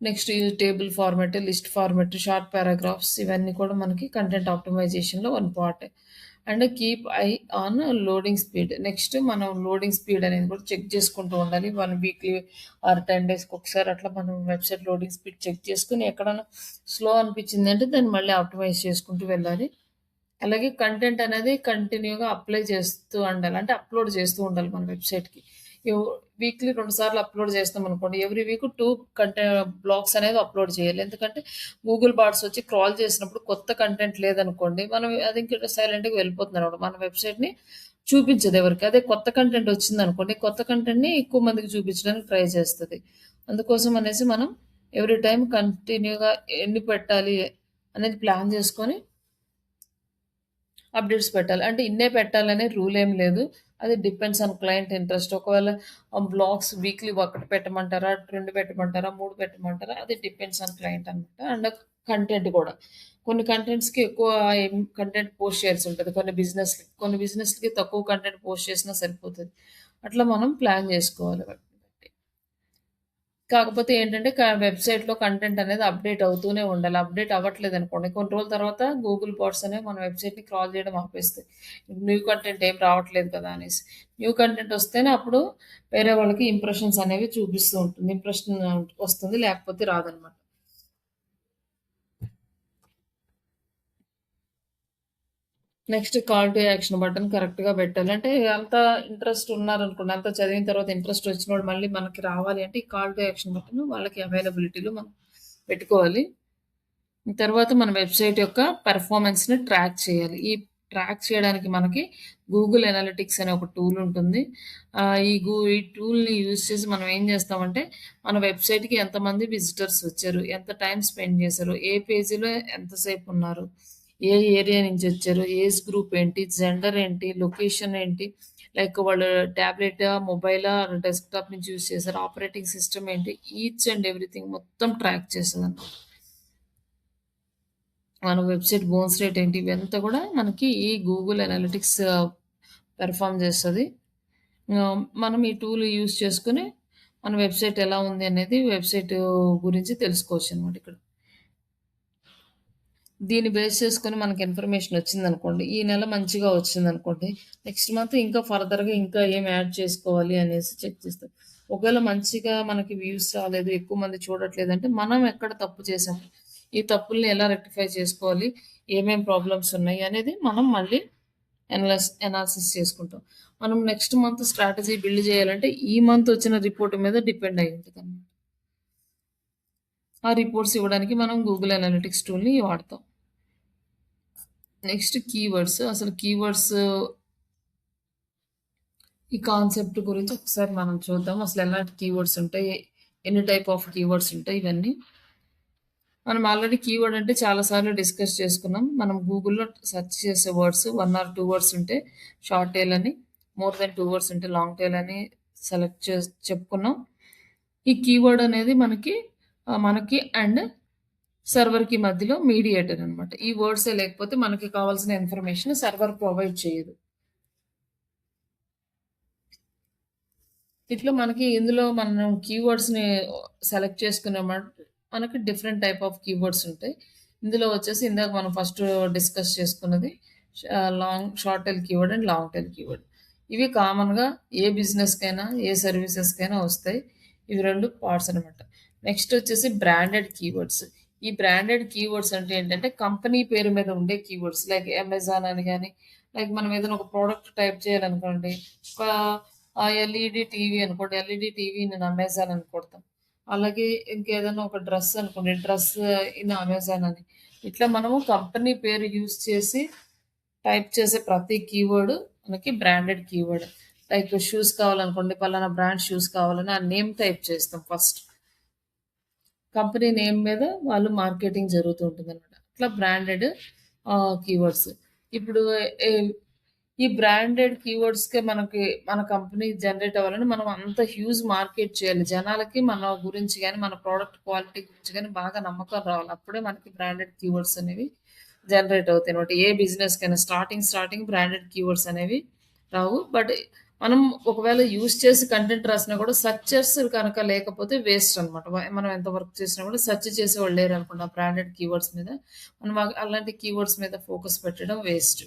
నెక్స్ట్ ఈ table format, list format, short paragraphs ఇవన్నీ కూడా మనకి కంటెంట్ ఆప్టిమైజేషన్‌లో one part. And keep eye on loading speed. Next మనం లోడింగ్ స్పీడ్ అనేది కూడా చెక్ చేసుకుంటూ ఉండాలి. 1 వీక్లీ ఆర్ 10 డేస్‌కి ఒకసారి అట్లా మనం వెబ్‌సైట్ లోడింగ్ స్పీడ్ చెక్ చేసుకొని ఎక్కడన్నా స్లో అనిపించిందంటే దాన్ని మళ్ళీ ఆప్టిమైజ్ చేసుకుంటూ వెళ్ళాలి. అలాగే కంటెంట్ అనేది కంటిన్యూగా అప్లై చేస్తూ ఉండాలి. అంటే అప్‌లోడ్ చేస్తూ ఉండాలి మన వెబ్‌సైట్‌కి. యో వీక్లీ 2 సార్లు అప్‌లోడ్ చేస్తామనుకోండి. ఎవ్రీ వీక్ 2 బ్లాగ్స్ అనేది అప్‌లోడ్ చేయాలి. ఎందుకంటే గూగుల్ బాట్స్ వచ్చి క్రాల్ చేసినప్పుడు కొత్త కంటెంట్ లేదనుకోండి, మనం అది ఇంక సైలెంట్‌గా వెళ్ళిపోతుందనమాట. మన వెబ్‌సైట్‌ని చూపించదు ఎవరికీ. అదే కొత్త కంటెంట్ వచ్చిందనుకోండి, కొత్త కంటెంట్‌ని ఎక్కువ మందికి చూపించడానికి ట్రై చేస్తది. అందుకోసం అనేసి మనం ఎవ్రీ టైమ్ కంటిన్యూగా ఎన్ని పెట్టాలి అనేది ప్లాన్ చేసుకొని అప్‌డేట్స్ పెట్టాలి. అంటే ఇన్నే పెట్టాలనే రూల్ ఏం లేదు. అది డిపెండ్స్ ఆన్ క్లయింట్ ఇంట్రెస్ట్. ఒకవేళ బ్లాగ్స్ వీక్లీ 1 పెట్టమంటారా? 2 పెట్టమంటారా? 3 పెట్టమంటారా? అది డిపెండ్స్ ఆన్ క్లయింట్ అనమాట. అండ్ కంటెంట్ గూడా. కొన్ని కంటెంట్స్‌కి ఎక్కువ కంటెంట్ పోస్ట్ చేయాల్సుంటది. కొన్ని బిజినెస్‌లకి తక్కువ కంటెంట్ పోస్ట్ చేసినా సరిపోతది. అట్లా మనం ప్లాన్ జేసుకోవాలి వాటిని బట్టి. కాకపోతే ఏంటంటే వెబ్‌సైట్‌లో కంటెంట్ అనేది అప్‌డేట్ అవుతూనే ఉండాలి. అప్‌డేట్ అవ్వట్లేదనుకోండి, కొన్ని రోజుల తర్వాత గూగుల్ బాట్స్ అనేవి మన వెబ్‌సైట్‌ని క్రాల్ చేయడం ఆపేస్తాయి. న్యూ కంటెంట్ ఏం రావట్లేదు కదా అనేసి. న్యూ కంటెంట్ వస్తేనే అప్పుడు వేరే వాళ్ళకి ఇంప్రెషన్స్ అనేవి చూపిస్తూ ఉంటుంది. ఇంప్రెషన్ వస్తుంది, లేకపోతే రాదనమాట. Next call to action button కరెక్ట్‌గా పెట్టాలి. అంటే అంత ఇంట్రెస్ట్ ఉన్నారనుకోండి, అంతా చదివిన తర్వాత ఇంట్రెస్ట్ వచ్చినోడు మళ్ళీ మనకి రావాలి అంటే ఈ కాల్ టు యాక్షన్ బటన్ వాళ్ళకి అవైలబిలిటీలో మనం పెట్టుకోవాలి. తర్వాత మన వెబ్‌సైట్ యొక్క పెర్ఫార్మన్స్‌ని ట్రాక్ చేయాలి. ఈ ట్రాక్ చేయడానికి మనకి గూగుల్ అనలిటిక్స్ అనే ఒక టూల్ ఉంటుంది. ఈ టూల్‌ని యూజ్ చేసి మనం ఏం చేస్తామంటే, మన వెబ్‌సైట్‌కి ఎంతమంది విజిటర్స్ వచ్చారు, ఎంత టైమ్ స్పెండ్ చేశారు, ఏ పేజీలో ఎంతసేపు ఉన్నారు, ఏ ఏరియా నుంచి వచ్చారు, ఏజ్ గ్రూప్ ఏంటి, జెండర్ ఏంటి, లొకేషన్ ఏంటి, లైక్ వాళ్ళు టాబ్లెటా, మొబైలా, డెస్క్‌టాప్ నుంచి యూజ్ చేశారా, ఆపరేటింగ్ సిస్టమ్ ఏంటి, ఈచ్ అండ్ ఎవ్రీథింగ్ మొత్తం ట్రాక్ చేస్తదనమాట. మన వెబ్‌సైట్ బౌన్స్ రేట్ ఏంటి, ఇవంతా గూడా మనకి ఈ గూగుల్ అనలిటిక్స్ పెర్ఫార్మ్ చేస్తది. మనం ఈ టూల్ యూజ్ చేసుకొని మన వెబ్‌సైట్ ఎలా ఉంది అనేది వెబ్‌సైట్ గురించి తెలుసుకోవచ్చనమాట ఇక్కడ. దీన్ని బేస్ చేసుకొని మనకి ఇన్ఫర్మేషన్ వచ్చిందనుకోండి, ఈ నెల మంచిగా వచ్చిందనుకోండి, నెక్స్ట్ మంత్ ఇంకా ఫర్దర్‌గా ఇంకా ఏం యాడ్ చేసుకోవాలి అనేసి చెక్ చేస్తాం. ఒకవేళ మంచిగా మనకి వ్యూస్ రాలేదు, ఎక్కువ మంది చూడట్లేదంటే మనం ఎక్కడ తప్పు చేసాము, ఈ తప్పుల్ని ఎలా రెక్టిఫై చేసుకోవాలి, ఏమేం ప్రాబ్లమ్స్ ఉన్నాయి అనేది మనం మళ్ళీ ఎనాలిసిస్ చేసుకుంటాం. మనం నెక్స్ట్ మంత్ స్ట్రాటజీ బిల్డ్ చేయాలంటే ఈ మంత్ వచ్చిన రిపోర్ట్ మీద డిపెండ్ అయి ఉంటదనమాట. ఆ రిపోర్ట్స్ ఇవ్వడానికి మనం గూగుల్ అనలిటిక్స్ టూల్‌ని వాడతాం. Next keywords. అసలు కీవర్డ్స్ ఈ కాన్సెప్ట్ గురించి ఒకసారి మనం చూద్దాం. అసలు ఎలాంటి కీవర్డ్స్ ఉంటాయి? ఎన్ని టైప్ ఆఫ్ కీవర్డ్స్ ఉంటాయి? ఇవన్నీ. మనం ఆల్రెడీ కీవర్డ్ అంటే చాలా సార్లు డిస్కస్ చేసుకున్నాం. మనం గూగుల్‌లో సెర్చ్ చేసే వర్డ్స్ 1 ఆర్ 2 వర్డ్స్ ఉంటే షార్ట్ టెయిల్ అని, మోర్ దెన్ 2 వర్డ్స్ ఉంటే లాంగ్ టెయిల్ అని సెలెక్ట్ చెప్పుకున్నాం. ఈ కీవర్డ్ అనేది మనకి అండ్ సర్వర్‌కి మధ్యలో మీడియేటర్ అనమాట. ఈ వర్డ్సే లేకపోతే మనకి కావాల్సిన ఇన్ఫర్మేషన్ సర్వర్ ప్రొవైడ్ చేయదు. ఇట్లా మనకి ఇందులో మనం కీవర్డ్స్‌ని సెలెక్ట్ మనకి డిఫరెంట్ టైప్ ఆఫ్ కీవర్డ్స్ ఉంటాయి. ఇందులో వచ్చేసి ఇందాక మనం ఫస్ట్ డిస్కస్ చేసుకున్నది short tail keyword and long tail keyword. ఇవి కామన్‌గా ఏ బిజినెస్‌కైనా, ఏ సర్వీసెస్‌కైనా వస్తాయి. ఇవి 2 పార్ట్స్ అనమాట. నెక్స్ట్ వచ్చేసి బ్రాండెడ్ కీవర్డ్స్. ఈ బ్రాండెడ్ కీవర్డ్స్ అంటే ఏంటంటే కంపెనీ పేరు మీద ఉండే కీవర్డ్స్ లైక్ అమెజాన్ అని గాని, లైక్ మనం ఏదైనా ఒక ప్రొడక్ట్ టైప్ చేయాలనుకోండి. ఒక ఎల్ఈడీ టీవీ అనుకోండి. ఎల్ఈడీ టీవీ నేను అమెజాన్ అని కొడతాం. అలాగే ఇంకేదైనా ఒక డ్రెస్ అనుకోండి. డ్రెస్ ఇన్ అమెజాన్ అని. ఇట్లా మనము కంపెనీ పేరు యూజ్ చేసి టైప్ చేసే ప్రతి కీవర్డ్ మనకి బ్రాండెడ్ కీవర్డ్. లైక్ షూస్ కావాలనుకోండి. పలానా బ్రాండ్ షూస్ కావాలని ఆ నేమ్ టైప్ చేస్తాం ఫస్ట్. కంపెనీ నేమ్ మీద వాళ్ళు మార్కెటింగ్ జరుగుతూ ఉంటుందనమాట. అట్లా బ్రాండెడ్ కీవర్డ్స్. ఇప్పుడు ఏ ఈ బ్రాండెడ్ కీవర్డ్స్‌కే మన కంపెనీ జనరేట్ అవ్వాలని మనం అంత హ్యూజ్ మార్కెట్ చేయాలి. జనాలకి మన గురించి గాని, మన ప్రొడక్ట్ క్వాలిటీ గురించి గాని బాగా నమ్మకం రావాలి. అప్పుడే మనకి బ్రాండెడ్ కీవర్డ్స్ అనేవి జనరేట్ అవుతాయనమాట. ఏ బిజినెస్‌కైనా స్టార్టింగ్ బ్రాండెడ్ కీవర్డ్స్ అనేవి రావు. బట్ మనం ఒకవేళ యూజ్ చేసి కంటెంట్ రాసినా కూడా సెర్చర్స్ కనుక లేకపోతే వేస్ట్ అనమాట. మనం ఎంత వర్క్ చేసినా కూడా సెర్చ్ చేసేవాళ్ళు లేరనుకోండి ఆ బ్రాండెడ్ కీవర్డ్స్ మీద. మనం అలాంటి కీవర్డ్స్ మీద ఫోకస్ పెట్టడం వేస్ట్.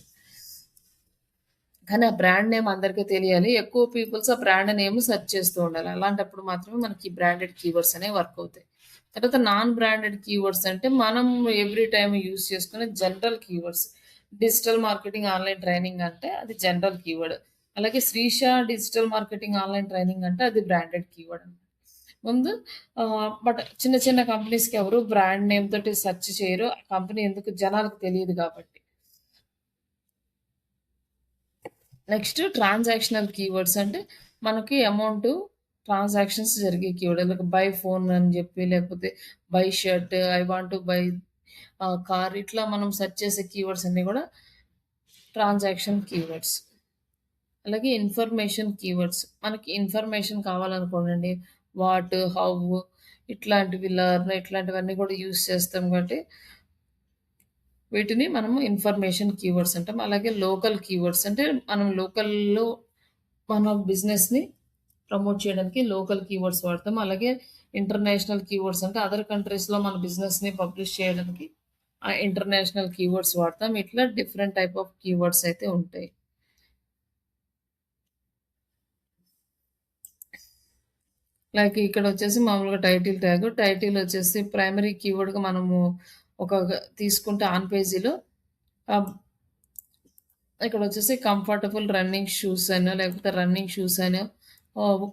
కానీ ఆ బ్రాండ్ నేమ్ అందరికీ తెలియాలి. ఎక్కువ పీపుల్స్ ఆ బ్రాండ్ నేమ్ సెర్చ్ చేస్తూ ఉండాలి. అలాంటప్పుడు మాత్రమే మనకి బ్రాండెడ్ కీవర్డ్స్ అనేవి వర్క్ అవుతాయి. తర్వాత నాన్ బ్రాండెడ్ కీవర్డ్స్ అంటే మనం ఎవ్రీ టైమ్ యూజ్ చేసుకునే general keywords. Digital marketing online training అంటే అది జనరల్ కీవర్డ్. అలాగే Srisha digital marketing online training అంటే అది బ్రాండెడ్ కీవర్డ్ అనమాట. ముందు బట్ చిన్న చిన్న కంపెనీస్‌కి ఎవరు బ్రాండ్ నేమ్ తోటి సెర్చ్ చేయరు. ఆ కంపెనీ ఎందుకు జనాలకు తెలీదు కాబట్టి. నెక్స్ట్ ట్రాన్సాక్షనల్ కీవర్డ్స్ అంటే మనకి అమౌంట్ ట్రాన్సాక్షన్స్ జరిగే కీవర్డ్. లైక్ బై ఫోన్ అని చెప్పి, లేకపోతే by shirt, I want to buy car, ఇట్లా మనం సెర్చ్ చేసే కీవర్డ్స్ అన్నీ కూడా ట్రాన్సాక్షన్ కీవర్డ్స్. అలాగే ఇన్ఫర్మేషన్ కీవర్డ్స్. మనకి ఇన్ఫర్మేషన్ కావాలనుకోండి, వాట్, హౌ ఇట్లాంటివి, లెర్న్ ఇట్లాంటివన్నీ కూడా యూజ్ చేస్తాం కాబట్టి వీటిని మనము ఇన్ఫర్మేషన్ కీవర్డ్స్ అంటాం. అలాగే లోకల్ కీవర్డ్స్ అంటే మనం లోకల్‌లో మన బిజినెస్‌ని ప్రమోట్ చేయడానికి లోకల్ కీవర్డ్స్ వాడతాం. అలాగే ఇంటర్నేషనల్ కీవర్డ్స్ అంటే అదర్ కంట్రీస్‌లో మన బిజినెస్‌ని పబ్లిష్ చేయడానికి ఇంటర్నేషనల్ కీవర్డ్స్ వాడతాం. ఇట్లా డిఫరెంట్ టైప్ ఆఫ్ కీవర్డ్స్ అయితే ఉంటాయి. లైక్ ఇక్కడొచ్చేసి మామూలుగా టైటిల్ ట్యాగ్. టైటిల్ వచ్చేసి ప్రైమరీ కీవర్డ్‌గా మనము ఒక తీసుకుంటే ఆన్ పేజీలో ఆహ్, ఇక్కడొచ్చేసి కంఫర్టబుల్ రన్నింగ్ షూస్ అనో, లేకపోతే రన్నింగ్ షూస్ అనో,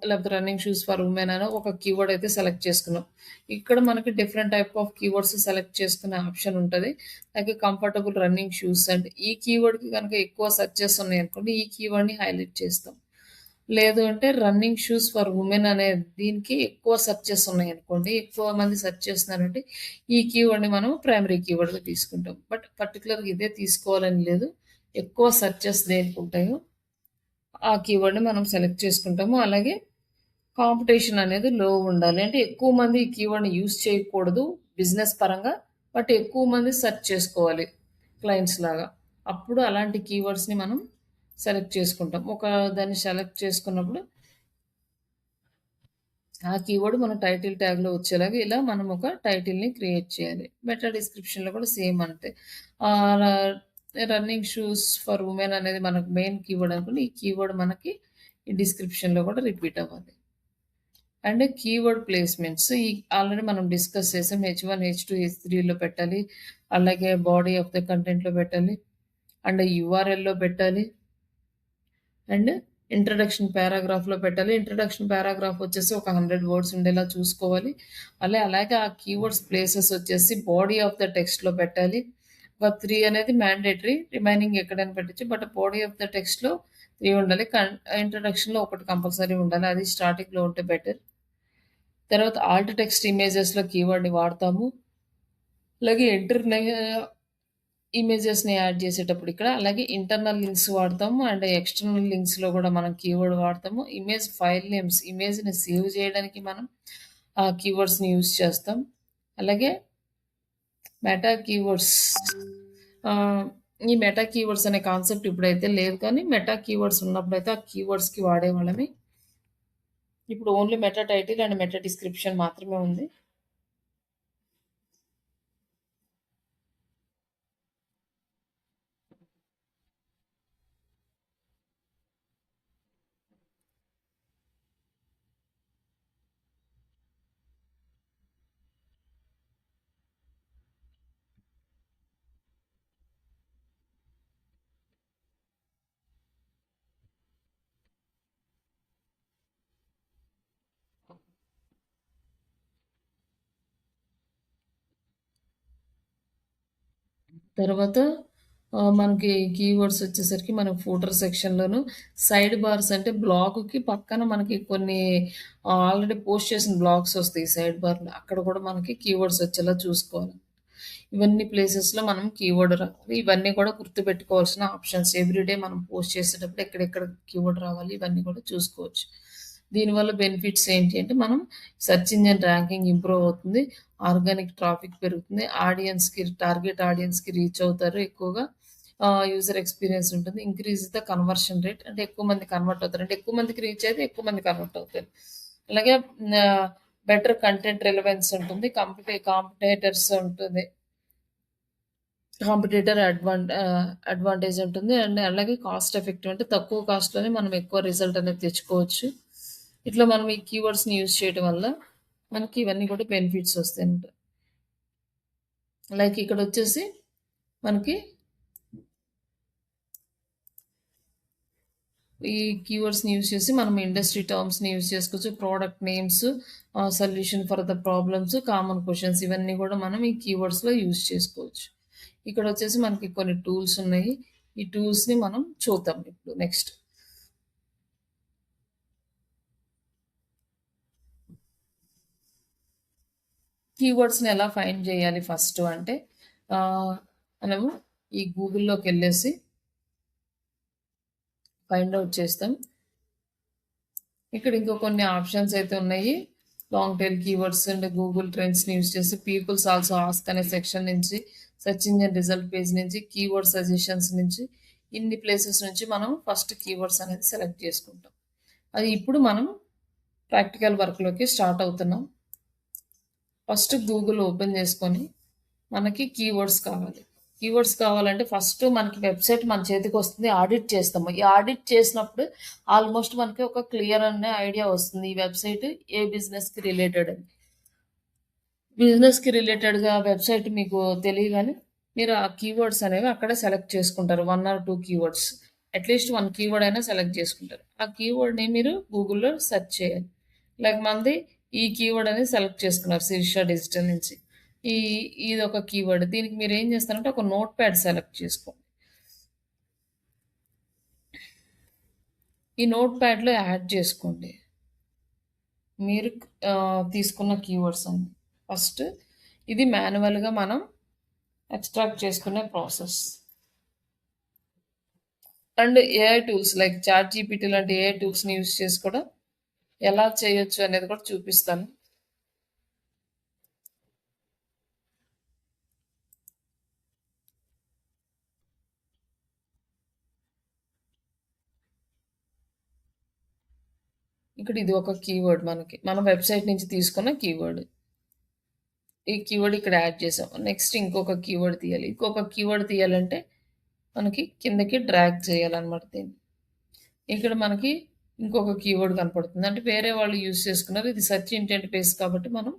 లేకపోతే రన్నింగ్ షూస్ ఫర్ వుమెన్ అనో ఒక కీవర్డ్ అయితే సెలెక్ట్ చేసుకున్నాం. ఇక్కడ మనకి different type of keywords select చేసుకునే ఆప్షన్ ఉంటది. అలాగే కంఫర్టబుల్ రన్నింగ్ షూస్ అంటే ఈ కీవర్డ్‌కి గనుక ఎక్కువ సెర్చెస్ ఉన్నాయనుకోండి, ఈ కీవర్డ్‌ని హైలైట్ చేస్తాం. లేదు అంటే రన్నింగ్ షూస్ ఫర్ వుమెన్ అనే దీనికి ఎక్కువ సెర్చెస్ ఉన్నాయనుకోండి, ఎక్కువ మంది సెర్చ్ చేస్తున్నారంటే ఈ కీవర్డ్‌ని మనం ప్రైమరీ కీవర్డ్‌గా తీసుకుంటాం. బట్ పర్టిక్యులర్‌గా ఇదే తీసుకోవాలని లేదు. ఎక్కువ సెర్చెస్ దేనికుంటాయో ఆ కీవర్డ్‌ని మనం సెలెక్ట్ చేసుకుంటాము. అలాగే కాంపిటీషన్ అనేది లో ఉండాలి. అంటే ఎక్కువ మంది ఈ కీవర్డ్‌ని యూజ్ చేయకూడదు బిజినెస్ పరంగా. బట్ ఎక్కువ మంది సెర్చ్ చేసుకోవాలి క్లయింట్స్ లాగా. అప్పుడు అలాంటి కీవర్డ్స్‌ని మనం సెలెక్ట్ చేసుకుంటాం. ఒక దాన్ని సెలెక్ట్ చేసుకున్నప్పుడు ఆ కీవర్డ్ మన టైటిల్ ట్యాగ్‌లో వచ్చేలాగా ఇలా మనం ఒక టైటిల్‌ని క్రియేట్ చేయాలి. మెటా డిస్క్రిప్షన్‌లో కూడా సేమ్ అంతే. ఆహ్, ర రన్నింగ్ షూస్ ఫర్ వుమెన్ అనేది మనకు మెయిన్ కీవర్డ్ అనుకోండి. ఈ కీవర్డ్ మనకి ఈ డిస్క్రిప్షన్‌లో కూడా రిపీట్ అవ్వాలి. అండ్ కీవర్డ్ ప్లేస్‌మెంట్స్ ఆల్రెడీ మనం డిస్కస్ చేసాం. హెచ్1, హెచ్2, హెచ్3లో పెట్టాలి. అలాగే బాడీ ఆఫ్ ద కంటెంట్‌లో పెట్టాలి. అండ్ యూఆర్ఎల్‌లో పెట్టాలి. అండ్ ఇంట్రడక్షన్ పారాగ్రాఫ్‌లో పెట్టాలి. ఇంట్రడక్షన్ పారాగ్రాఫ్ వచ్చేసి ఒక 100 వర్డ్స్ ఉండేలా చూసుకోవాలి. అలాగే ఆ కీవర్డ్స్ ప్లేసెస్ వచ్చేసి బాడీ ఆఫ్ ద టెక్స్ట్‌లో పెట్టాలి. ఒక 3 అనేది మ్యాండేటరీ. రిమైనింగ్ ఎక్కడైనా పెట్టొచ్చు. బట్ బాడీ ఆఫ్ ద టెక్స్ట్‌లో 3 ఉండాలి. ఇంట్రడక్షన్‌లో ఒకటి కంపల్సరీ ఉండాలి. అది స్టార్టింగ్‌లో ఉంటే బెటర్. తర్వాత ఆల్ట్ టెక్స్ట్ ఇమేజెస్‌లో కీవర్డ్‌ని వాడతాము. అలాగే ఇమేజెస్‌ని యాడ్ చేసేటప్పుడు ఇక్కడ అలాగే ఇంటర్నల్ లింక్స్ వాడతాము. అండ్ ఎక్స్‌టర్నల్ లింక్స్‌లో కూడా మనం కీవర్డ్ వాడతాము. ఇమేజ్ ఫైల్ నేమ్స్ ఇమేజ్‌ని సేవ్ చేయడానికి మనం ఆ కీవర్డ్స్‌ని యూజ్ చేస్తాం. అలాగే మెటా కీవర్డ్స్ ఆహ్, ఈ మెటా కీవర్డ్స్ అనే కాన్సెప్ట్ ఇప్పుడైతే లేదు కానీ మెటా కీవర్డ్స్ ఉన్నప్పుడైతే ఆ కీవర్డ్స్‌కి వాడేవాళ్ళమి. ఇప్పుడు only meta title and meta description మాత్రమే ఉంది. తర్వాత మనకి కీవర్డ్స్ వచ్చేసరికి మనం ఫూటర్ సెక్షన్‌లోను సైడ్ బార్స్ అంటే బ్లాగ్‌కి పక్కన మనకి కొన్ని ఆల్రెడీ పోస్ట్ చేసిన బ్లాగ్స్ వస్తాయి సైడ్ బార్‌లో. అక్కడ కూడా మనకి కీవర్డ్స్ వచ్చేలా చూసుకోవాలి. ఇవన్నీ ప్లేసెస్‌లో మనం కీవర్డ్ రావాలి. ఇవన్నీ కూడా గుర్తుపెట్టుకోవాల్సిన ఆప్షన్స్. ఎవ్రీడే మనం పోస్ట్ చేసేటప్పుడు ఎక్కడెక్కడ కీవర్డ్ రావాలి ఇవన్నీ కూడా చూసుకోవచ్చు. దీనివల్ల బెనిఫిట్స్ ఏంటి అంటే మనం సెర్చ్ ఇంజిన్ ర్యాంకింగ్ ఇంప్రూవ్ అవుతుంది. ఆర్గానిక్ ట్రాఫిక్ పెరుగుతుంది. టార్గెట్ ఆడియన్స్‌కి రీచ్ అవుతారు ఎక్కువగా. యూజర్ ఎక్స్‌పీరియన్స్ ఉంటుంది. ఇంక్రీజ్ ద కన్వర్షన్ రేట్ అంటే ఎక్కువ మంది కన్వర్ట్ అవుతారు. అంటే ఎక్కువ మందికి రీచ్ అయితే ఎక్కువ మంది కన్వర్ట్ అవుతారు. అలాగే ఆహ్, బెటర్ కంటెంట్ రిలవెన్స్ ఉంటుంది. కాంపిటేటర్స్ ఉంటుంది. అడ్వాంటేజ్ ఉంటుంది. అండ్ అలాగే కాస్ట్ ఎఫెక్టివ్ అంటే తక్కువ కాస్ట్‌లోనే మనం ఎక్కువ రిజల్ట్ అనేది తెచ్చుకోవచ్చు. ఇట్లా మనం ఈ కీవర్డ్స్‌ని యూజ్ చేయడం వల్ల మనకి ఇవన్నీ కూడా బెనిఫిట్స్ వస్తాయన్నమాట. లైక్ ఇక్కడొచ్చేసి మనకి ఈ కీవర్డ్స్‌ని యూజ్ చేసి మనం ఇండస్ట్రీ టర్మ్స్‌ని యూజ్ చేసుకోవచ్చు. Product names, solution for the problems, common questions ఇవన్నీ గూడా మనం ఈ కీవర్డ్స్‌లో యూజ్ చేసుకోవచ్చు. ఇక్కడొచ్చేసి మనకి కొన్ని టూల్స్ ఉన్నాయి. ఈ టూల్స్‌ని మనం చూద్దాం ఇప్పుడు నెక్స్ట్. కీవర్డ్స్‌ని ఎలా ఫైండ్ జేయాలి ఫస్టు అంటే ఆహ్, మనము ఈ గూగుల్‌లోకెళ్ళేసి ఫైండ్ ఔట్ చేస్తాం. ఇక్కడ ఇంకో కొన్ని ఆప్షన్స్ అయితే ఉన్నాయి. Long tail keywords and Google ట్రెండ్స్‌ని యూజ్ చేసి పీపుల్స్ ఆల్సో ఆస్క్ అనే సెక్షన్ నుంచి, సెర్చ్ ఇంజిన్ రిజల్ట్ పేజ్ నుంచి, కీవర్డ్ సజెషన్స్ నుంచి, ఇన్ని ప్లేసెస్ నుంచి మనం ఫస్ట్ కీవర్డ్స్ అనేది సెలెక్ట్ చేసుకుంటాం. అది ఇప్పుడు మనం ప్రాక్టికల్ వర్క్‌లోకి స్టార్ట్ అవుతున్నాం. ఫస్ట్ గూగుల్ ఓపెన్ చేసుకొని మనకి కీవర్డ్స్ కావాలి. కీవర్డ్స్ కావాలంటే ఫస్ట్ మనకి వెబ్‌సైట్ మన చేతికొస్తుంది. ఆడిట్ చేస్తాము. ఈ ఆడిట్ చేసినప్పుడు ఆల్‌మోస్ట్ మనకి ఒక క్లియర్ అనే ఐడియా వస్తుంది. ఈ వెబ్‌సైట్ ఏ బిజినెస్‌కి రిలేటెడ్ అని. బిజినెస్‌కి రిలేటెడ్‌గా వెబ్‌సైట్ మీకు తెలియగానే మీరు ఆ కీవర్డ్స్ అనేవి అక్కడే సెలెక్ట్ చేసుకుంటారు. 1 ఆర్ 2 కీవర్డ్స్. అట్‌లీస్ట్ 1 కీవర్డ్ అయినా సెలెక్ట్ చేసుకుంటారు. ఆ కీవర్డ్‌ని మీరు గూగుల్‌లో సెర్చ్ చేయాలి. లైక్ మనది ఈ కీవర్డ్ అనేది సెలెక్ట్ చేసుకున్నారు 'శిరీష డిజిటల్' నుంచి. ఈ ఇదొక కీవర్డ్. దీనికి మీరేం చేస్తారంటే ఒక నోట్‌ప్యాడ్ సెలెక్ట్ చేసుకోండి. ఈ నోట్‌ప్యాడ్‌లో యాడ్ చేసుకోండి. మీరు తీసుకున్న కీవర్డ్స్ అన్ని. ఫస్ట్ ఇది మాన్యువల్‌గా మనం ఎక్స్ట్రాక్ట్ చేసుకునే process. And AI tools like ChatGPT లాంటి ఏఐ టూల్స్‌ని యూజ్ చేసి కూడా ఎలా చేయొచ్చు అనేది కూడా చూపిస్తాను. ఇక్కడ ఇది ఒక కీవర్డ్ మనకి. మన వెబ్‌సైట్ నుంచి తీసుకున్న కీవర్డ్. ఈ కీవర్డ్ ఇక్కడ యాడ్ చేసాం. నెక్స్ట్ ఇంకొక కీవర్డ్ తీయాలి. ఇంకొక కీవర్డ్ తీయాలంటే మనకి కిందకి డ్రాగ్ చేయాలన్నమాట దీన్ని. ఇక్కడ మనకి ఇంకొక కీవర్డ్ కనపడుతుంది. అంటే వేరే వాళ్ళు యూజ్ చేసుకున్నారు. ఇది సెర్చ్ ఇంటెంట్ బేస్ కాబట్టి మనం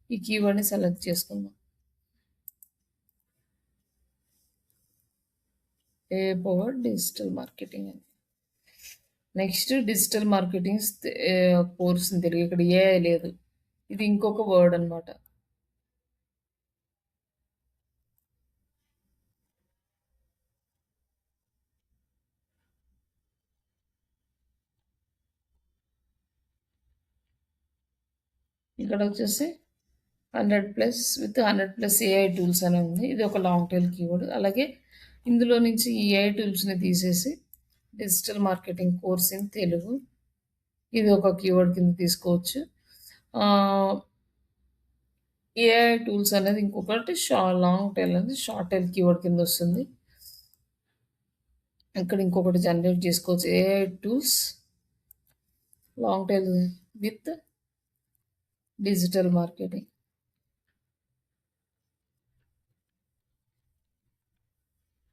ఈ కీవర్డ్‌ని సెలెక్ట్ చేసుకుందాం. ఏ పవర్ డిజిటల్ మార్కెటింగ్ అని. Next digital marketing course Telugu. ఇక్కడ ఏఐ లేదు. ఇది ఇంకొక వర్డ్ అన్నమాట. ఇక్కడ వచ్చేసి 100+ విత్ 100+ ఏఐ టూల్స్ అని ఉంది. ఇది ఒక లాంగ్ టైల్ కీవర్డ్. అలాగే ఇందులో నుంచి ఈ ఏఐ టూల్స్‌ని తీసేసి digital marketing course in Telugu ఇది ఒక కీవర్డ్ కింద తీసుకోవచ్చు. ఆహ్, ఏఐ టూల్స్ అనేది ఇంకొకటి లాంగ్ టైల్ అనేది షార్ట్ టైల్ కీవర్డ్ కింద వస్తుంది. ఇక్కడ ఇంకొకటి జనరేట్ చేసుకోవచ్చు. AI tools long tail with digital marketing.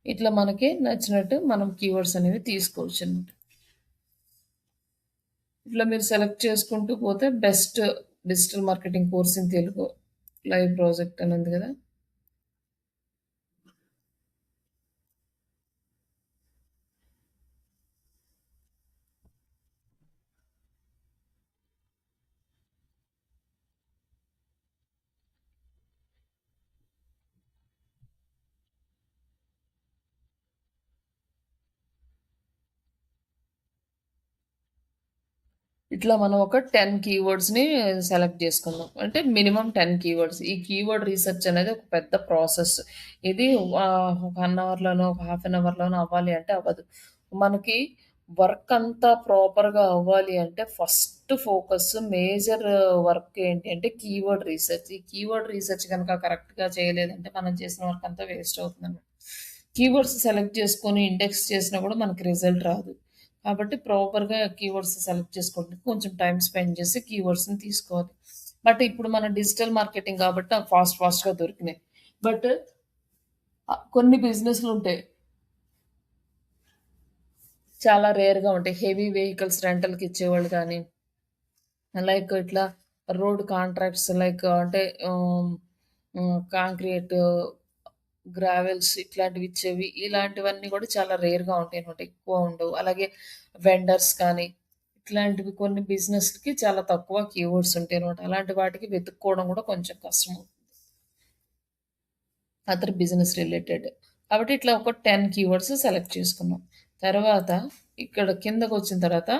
ఇట్లా మనకి నచ్చినట్టు మనం కీవర్డ్స్ అనేవి తీసుకోవచ్చు అన్నమాట. ఇట్లా మీరు సెలెక్ట్ చేసుకుంటూ పోతే best digital marketing course in Telugu live project అని ఉంది కదా. ఇట్లా మనం ఒక 10 కీవర్డ్స్‌ని సెలెక్ట్ చేసుకుందాం. అంటే మినిమమ్ 10 కీవర్డ్స్. ఈ కీవర్డ్ రీసెర్చ్ అనేది ఒక పెద్ద ప్రాసెస్. ఇది ఒక 1 అవర్‌లోనో, ఒక హాఫ్ అన్ అవర్‌లోనో అవ్వాలి అంటే అవ్వదు. మనకి వర్క్ అంతా ప్రాపర్‌గా అవ్వాలి అంటే ఫస్ట్ ఫోకస్ మేజర్ వర్క్ ఏంటి అంటే కీవర్డ్ రీసెర్చ్. ఈ కీవర్డ్ రీసెర్చ్ గనక కరెక్ట్‌గా చేయలేదంటే మనం చేసిన వర్క్ అంతా వేస్ట్ అవుతుందన్నమాట. కీవర్డ్స్ సెలెక్ట్ చేసుకొని ఇండెక్స్ చేసినా కూడా మనకి రిజల్ట్ రాదు. కాబట్టి ప్రాపర్‌గా కీవర్డ్స్ సెలెక్ట్ చేసుకోవడానికి కొంచెం టైమ్ స్పెండ్ చేసి కీవర్డ్స్‌ని తీసుకోవాలి. బట్ ఇప్పుడు మన డిజిటల్ మార్కెటింగ్ కాబట్టి నాకు ఫాస్ట్‌గా దొరికినాయి. బట్ కొన్ని బిజినెస్‌లుంటాయి. చాలా రేర్‌గా ఉంటాయి. హెవీ వెహికల్స్ రెంటల్‌కి ఇచ్చేవాళ్ళు గానీ, లైక్ ఇట్లా రోడ్ కాంట్రాక్ట్స్ లైక్ అంటే కాంక్రీట్ గ్రావెల్స్ ఇట్లాంటివి ఇచ్చేవి. ఇలాంటివన్నీ కూడా చాలా రేర్‌గా ఉంటాయనమాట. ఎక్కువ ఉండవు. అలాగే వెండర్స్ కానీ, ఇట్లాంటివి కొన్ని బిజినెస్‌కి చాలా తక్కువ కీవర్డ్స్ ఉంటాయనమాట. అలాంటి వాటికి వెతుక్కోవడం కూడా కొంచెం కష్టం. Other business related. కాబట్టి ఇట్లా ఒక 10 కీవర్డ్స్ సెలెక్ట్ చేసుకున్నాం. తర్వాత ఇక్కడ కిందకొచ్చిన తర్వాత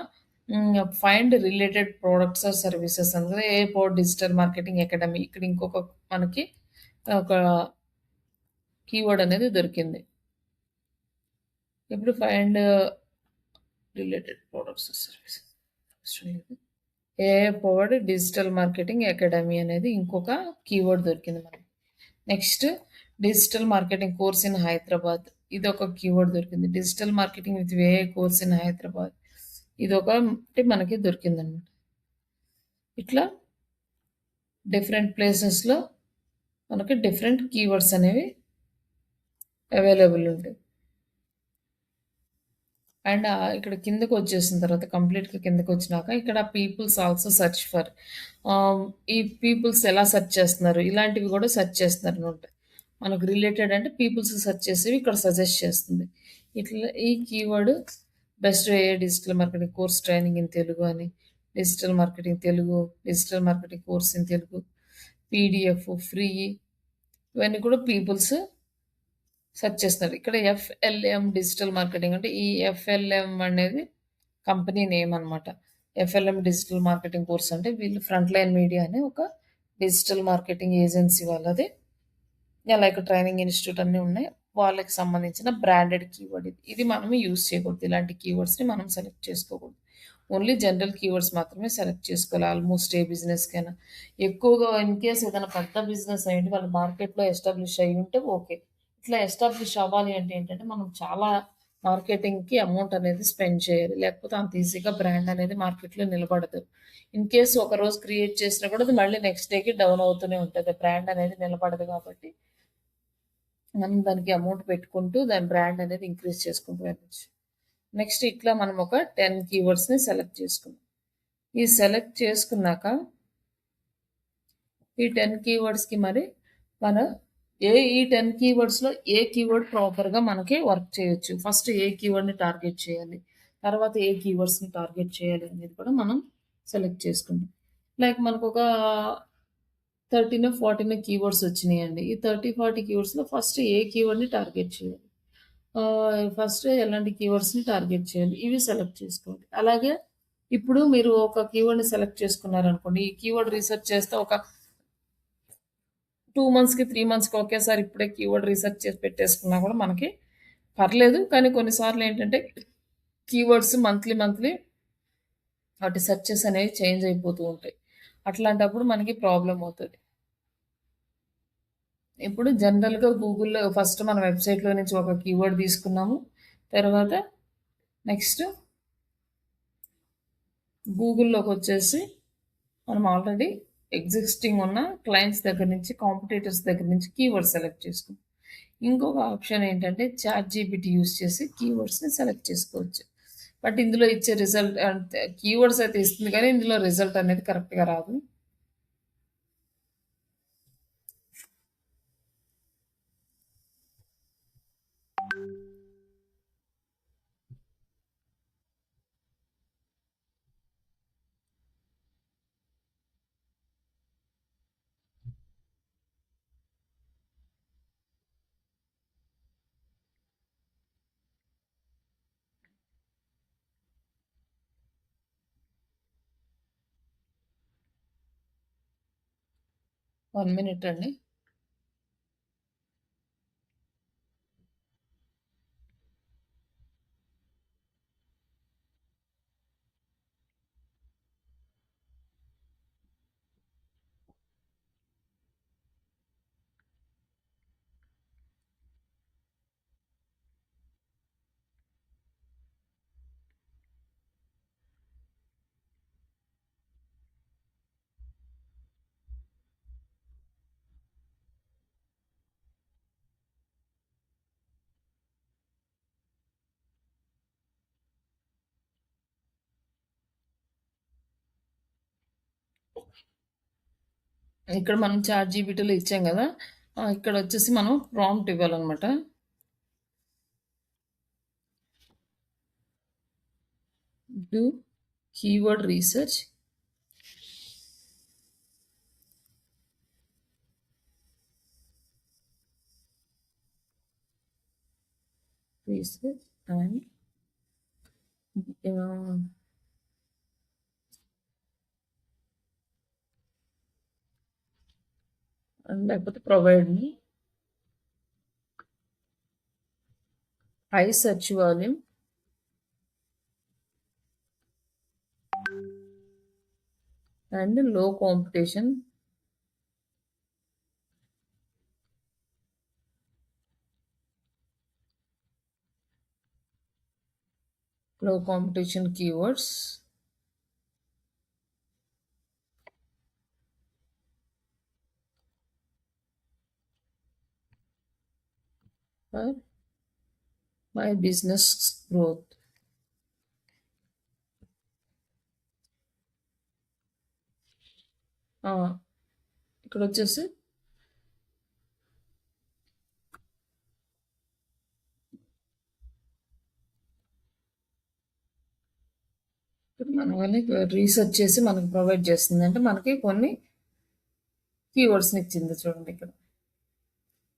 find related products or services అనేది a four digital marketing academy. ఇక్కడ ఇంకొక మనకి ఒక కీవర్డ్ అనేది దొరికింది. ఇప్పుడు find related products or services. A powered digital marketing academy అనేది ఇంకొక కీవర్డ్ దొరికింది మనకి. Next digital marketing course in Hyderabad. ఇది ఒక కీవర్డ్ దొరికింది. Digital marketing with way course in Hyderabad. ఇది ఒకటి మనకి దొరికిందనమాట. ఇట్లా డిఫరెంట్ ప్లేసెస్‌లో మనకి డిఫరెంట్ కీవర్డ్స్ అనేవి అవైలబుల్ ఉంటాయి. అండ్ ఇక్కడ కిందకి వచ్చేసిన తర్వాత కంప్లీట్‌గా కిందకొచ్చినాక ఇక్కడ పీపుల్స్ ఆల్సో సెర్చ్ ఫర్ ఈ పీపుల్స్ ఎలా సెర్చ్ చేస్తున్నారు? ఇలాంటివి కూడా సెర్చ్ చేస్తున్నారనమాట. మనకు రిలేటెడ్ అంటే పీపుల్స్ సెర్చ్ చేసేవి ఇక్కడ సజెస్ట్ చేస్తుంది. ఇట్లా ఈ keyword best a digital marketing course training in Telugu అని, digital marketing Telugu, digital marketing course in Telugu, PDF free, ఇవన్నీ కూడా పీపుల్స్ సెర్చ్ చేస్తున్నారు. ఇక్కడ ఎఫ్ఎల్ఎం డిజిటల్ మార్కెటింగ్ అంటే ఈ ఎఫ్ఎల్ఎం అనేది కంపెనీ నేమ్ అనమాట. ఎఫ్ఎల్ఎం డిజిటల్ మార్కెటింగ్ కోర్స్ అంటే వీళ్ళు ఫ్రంట్ లైన్ మీడియా అనే ఒక డిజిటల్ మార్కెటింగ్ ఏజెన్సీ వాళ్ళది. లైక్ ట్రైనింగ్ ఇన్‌స్టిట్యూట్ అన్నీ ఉన్నాయి. వాళ్ళకి సంబంధించిన బ్రాండెడ్ కీవర్డ్ ఇది. ఇది మనం యూజ్ చేయకూడదు. ఇలాంటి కీవర్డ్స్‌ని మనం సెలెక్ట్ చేసుకోకూడదు. ఓన్లీ జనరల్ కీవర్డ్స్ మాత్రమే సెలెక్ట్ చేసుకోవాలి. ఆల్మోస్ట్ ఏ బిజినెస్‌కైనా. ఎక్కువగా ఇన్ కేస్ ఏదైనా పెద్ద బిజినెస్ అయ్యుండి వాళ్ళు మార్కెట్‌లో ఎస్టాబ్లిష్ అయ్యి ఉంటే ఓకే. ఇట్లా ఎస్టాబ్లిష్ అవ్వాలి అంటే ఏంటంటే మనం చాలా మార్కెటింగ్‌కి అమౌంట్ అనేది స్పెండ్ చేయాలి. లేకపోతే అంత ఈజీగా బ్రాండ్ అనేది మార్కెట్‌లో నిలబడదు. ఇన్ కేస్ ఒకరోజు క్రియేట్ చేసినా కూడా అది మళ్ళీ నెక్స్ట్ డేకి డౌన్ అవుతూనే ఉంటది. బ్రాండ్ అనేది నిలబడదు కాబట్టి మనం దానికి అమౌంట్ పెట్టుకుంటూ దాని బ్రాండ్ అనేది ఇంక్రీజ్ చేసుకుంటూ వెళ్ళొచ్చు. నెక్స్ట్ ఇట్లా మనం ఒక 10 కీవర్డ్స్‌ని సెలెక్ట్ చేసుకున్నాం. ఈ సెలెక్ట్ చేసుకున్నాక ఈ 10 కీవర్డ్స్‌కి మరి మన ఈ 10 కీవర్డ్స్‌లో ఏ కీవర్డ్ ప్రాపర్‌గా మనకి వర్క్ చేయొచ్చు. ఫస్ట్ ఏ కీవర్డ్‌ని టార్గెట్ చేయాలి. తర్వాత ఏ కీవర్డ్స్‌ని టార్గెట్ చేయాలి అనేది కూడా మనం సెలెక్ట్ చేసుకుంటాం. లైక్ మనకొక 13, 14 కీవర్డ్స్ వచ్చినాయండి. ఈ 30, 40 కీవర్డ్స్‌లో ఫస్ట్ ఏ కీవర్డ్‌ని టార్గెట్ చేయాలి. ఫస్ట్ ఎలాంటి కీవర్డ్స్‌ని టార్గెట్ చేయాలి. ఇవి సెలెక్ట్ చేసుకోవాలి. అలాగే ఇప్పుడు మీరు ఒక కీవర్డ్‌ని సెలెక్ట్ చేసుకున్నారనుకోండి. ఈ కీవర్డ్ రీసెర్చ్ చేస్తే ఒక 2 మంత్స్‌కి, 3 మంత్స్‌కి ఒకేసారి ఇప్పుడే కీవర్డ్ రీసెర్చ్ చేసి పెట్టేసుకున్నా కూడా మనకి పర్లేదు. కానీ కొన్నిసార్లు ఏంటంటే కీవర్డ్స్ మంత్లీ వాటి సెర్చెస్ అనేవి చేంజ్ అయిపోతూ ఉంటాయి. అట్లాంటప్పుడు మనకి ప్రాబ్లమ్ అవుతది. ఇప్పుడు జనరల్‌గా గూగుల్‌లో ఫస్ట్ మన వెబ్‌సైట్‌లో నుంచి ఒక కీవర్డ్ తీసుకున్నాము. తర్వాత నెక్స్ట్ గూగుల్‌లోకొచ్చేసి మనం ఆల్రెడీ ఎగ్జిస్టింగ్ ఉన్న క్లయింట్స్ దగ్గర నుంచి, కాంపిటీటర్స్ దగ్గర నుంచి కీవర్డ్ సెలెక్ట్ చేసుకున్నాం. ఇంకొక ఆప్షన్ ఏంటంటే చాట్‌జీపీటీ యూజ్ చేసి కీవర్డ్స్‌ని సెలెక్ట్ చేసుకోవచ్చు. బట్ ఇందులో ఇచ్చే రిజల్ట్ అంటే కీవర్డ్స్ అయితే ఇస్తుంది కానీ ఇందులో రిజల్ట్ అనేది కరెక్ట్‌గా రాదు. 1 మినిట్ అండి. ఇక్కడ మనం చాట్‌జీపీటీలో ఇచ్చాం గదా! ఇక్కడ వచ్చేసి మనం ప్రాంప్ట్ ఇవ్వాలన్నమాట. డూ కీవర్డ్ రీసెర్చ్ అండ్ లేకపోతే provide me high search volume and low competition keywords for my business growth. ఇక్కడ వచ్చేసి మనం రీసెర్చ్ చేసి మనకు ప్రొవైడ్ చేస్తుంది, అంటే మనకి కొన్ని కీవర్డ్స్ని ఇచ్చింది చూడండి. ఇక్కడ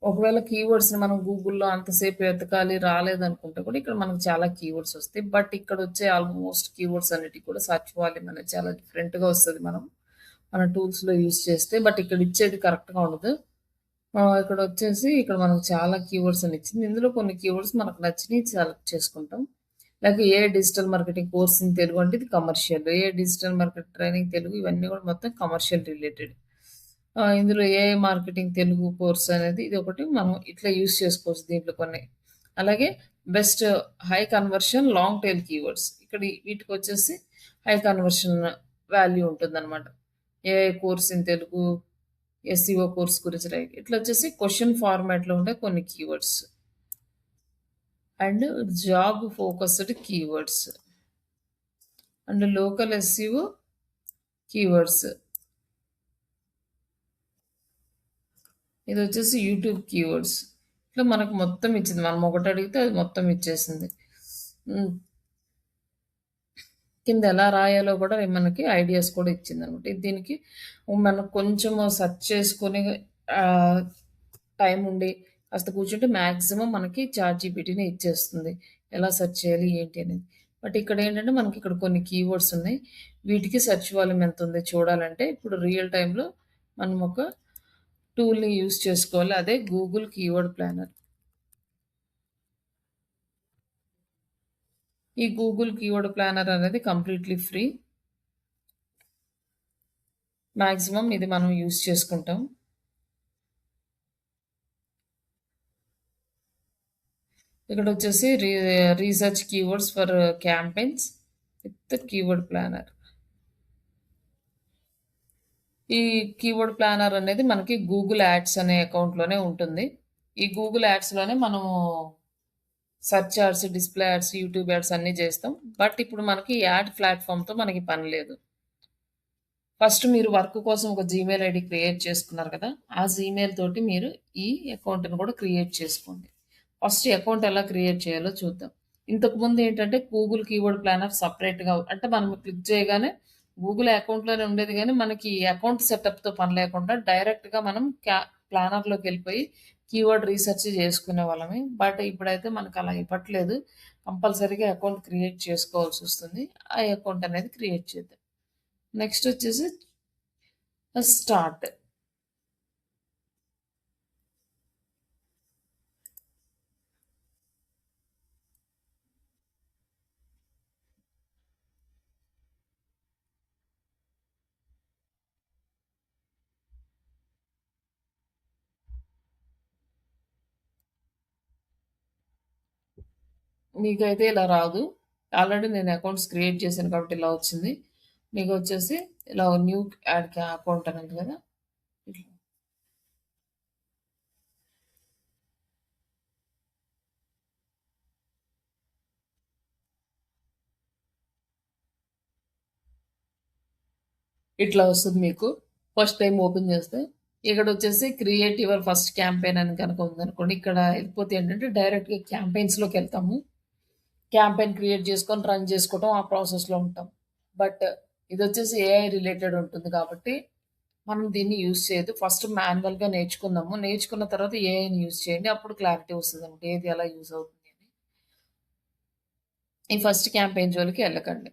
ఒకవేళ కీవర్డ్స్ని మనం గూగుల్లో అంతసేపు వెతకాలి రాలేదనుకుంటే కూడా ఇక్కడ మనకు చాలా కీవర్డ్స్ వస్తాయి. బట్ ఇక్కడ వచ్చే ఆల్మోస్ట్ కీవర్డ్స్ అన్నిటికీ కూడా సర్చ్ వాల్యూమ్ అనేది చాలా డిఫరెంట్గా వస్తుంది మనం మన టూల్స్లో యూస్ చేస్తే. బట్ ఇక్కడ ఇచ్చేది కరెక్ట్గా ఉండదు. ఇక్కడ వచ్చేసి ఇక్కడ మనకు చాలా కీవర్డ్స్ అని ఇచ్చింది. ఇందులో కొన్ని కీవర్డ్స్ మనకు నచ్చినవి సెలెక్ట్ చేసుకుంటాం. లేక a digital marketing course in Telugu అంటే ఇది commercial, a digital market training Telugu ఇవన్నీ కూడా మొత్తం కమర్షియల్ రిలేటెడ్. ఇందులో ఏ మార్కెటింగ్ తెలుగు కోర్స్ అనేది ఇది ఒకటి మనం ఇట్లా యూస్ చేసుకోవచ్చు దీంట్లో కొన్ని. అలాగే best high conversion long tail keywords, ఇక్కడ వీటికి వచ్చేసి హై కన్వర్షన్ వాల్యూ ఉంటుందన్నమాట. ఏ course in Telugu, SEO course గురించి రైట్, ఇట్లా వచ్చేసి క్వశ్చన్ ఫార్మాట్లో ఉండే కొన్ని keywords and job focused keywords and local SEO keywords. ఇది వచ్చేసి యూట్యూబ్ కీవర్డ్స్. ఇట్లా మనకు మొత్తం ఇచ్చింది, మనం ఒకటి అడిగితే అది మొత్తం ఇచ్చేసింది. కింద ఎలా రాయాలో కూడా మనకి ఐడియాస్ కూడా ఇచ్చింది అనమాట. దీనికి మనకు కొంచెం సెర్చ్ చేసుకొని టైం ఉండి కాస్త కూర్చుంటే మ్యాక్సిమం మనకి చాట్‌జీపీటీనే ఇచ్చేస్తుంది ఎలా సెర్చ్ చేయాలి ఏంటి అనేది. బట్ ఇక్కడ ఏంటంటే మనకి ఇక్కడ కొన్ని కీవర్డ్స్ ఉన్నాయి. వీటికి సెర్చ్ వాల్యూమ్ ఎంత ఉంది చూడాలంటే ఇప్పుడు రియల్ టైంలో మనం ఒక టూల్‌ని యూజ్ చేసుకోవాలి. అదే గూగుల్ కీవర్డ్ ప్లానర్. ఈ గూగుల్ కీవర్డ్ ప్లానర్ అనేది కంప్లీట్లీ ఫ్రీ. మ్యాక్సిమం ఇది మనం యూజ్ చేసుకుంటాం. ఇక్కడ వచ్చేసి research keywords for campaigns with keyword planner. ఈ కీవర్డ్ ప్లానర్ అనేది మనకి గూగుల్ యాడ్స్ అనే అకౌంట్లోనే ఉంటుంది. ఈ గూగుల్ యాడ్స్లోనే మనము search ads, display ads, YouTube ads అన్నీ చేస్తాం. బట్ ఇప్పుడు మనకి యాడ్ ప్లాట్ఫామ్తో మనకి పని లేదు. ఫస్ట్ మీరు వర్క్ కోసం ఒక జీమెయిల్ ఐడి క్రియేట్ చేసుకున్నారు కదా, ఆ జీమెయిల్ తోటి మీరు ఈ అకౌంట్ని కూడా క్రియేట్ చేసుకోండి. ఫస్ట్ అకౌంట్ ఎలా క్రియేట్ చేయాలో చూద్దాం. ఇంతకుముందు ఏంటంటే గూగుల్ కీవర్డ్ ప్లానర్ సపరేట్గా, అంటే మనం క్లిక్ చేయగానే గూగుల్ అకౌంట్లోనే ఉండేది, కానీ మనకి అకౌంట్ సెటప్తో పని లేకుండా డైరెక్ట్గా మనం ప్లానర్లోకి వెళ్ళిపోయి కీవర్డ్ రీసెర్చ్ చేసుకునే వాళ్ళమే. బట్ ఇప్పుడైతే మనకు అలా ఇవ్వట్లేదు, కంపల్సరీగా అకౌంట్ క్రియేట్ చేసుకోవాల్సి వస్తుంది. ఆ అకౌంట్ అనేది క్రియేట్ చేద్దాం. నెక్స్ట్ వచ్చేసి స్టార్ట్. మీకైతే ఇలా రాదు, ఆల్రెడీ నేను అకౌంట్స్ క్రియేట్ చేశాను కాబట్టి ఇలా వచ్చింది. మీకు వచ్చేసి ఇలా న్యూ యాడ్ అకౌంట్ అనేది కదా, ఇట్లా ఇట్లా వస్తుంది మీకు ఫస్ట్ టైం ఓపెన్ చేస్తే. ఇక్కడొచ్చేసి క్రియేట్ యువర్ ఫస్ట్ క్యాంపెయిన్ అని గనక ఉందనుకోండి, ఇక్కడ వెళ్ళిపోతే ఏంటంటే డైరెక్ట్‌గా క్యాంపెయిన్స్‌లోకెళ్తాము. క్యాంపెయిన్ క్రియేట్ చేసుకొని రన్ చేసుకోవటం ఆ ప్రాసెస్‌లో ఉంటాం. బట్ ఇదొచ్చేసి ఏఐ రిలేటెడ్ ఉంటుంది కాబట్టి, మనం దీన్ని యూజ్ చేయొద్దు. ఫస్ట్ మాన్యువల్‌గా నేర్చుకుందాము. నేర్చుకున్న తర్వాత ఏఐని యూజ్ చేయండి. అప్పుడు క్లారిటీ వస్తదనమాట. ఏది ఎలా యూజ్ అవుతుంది అని. ఈ ఫస్ట్ క్యాంపెయిన్ జోలికి ఎళ్ళకండి.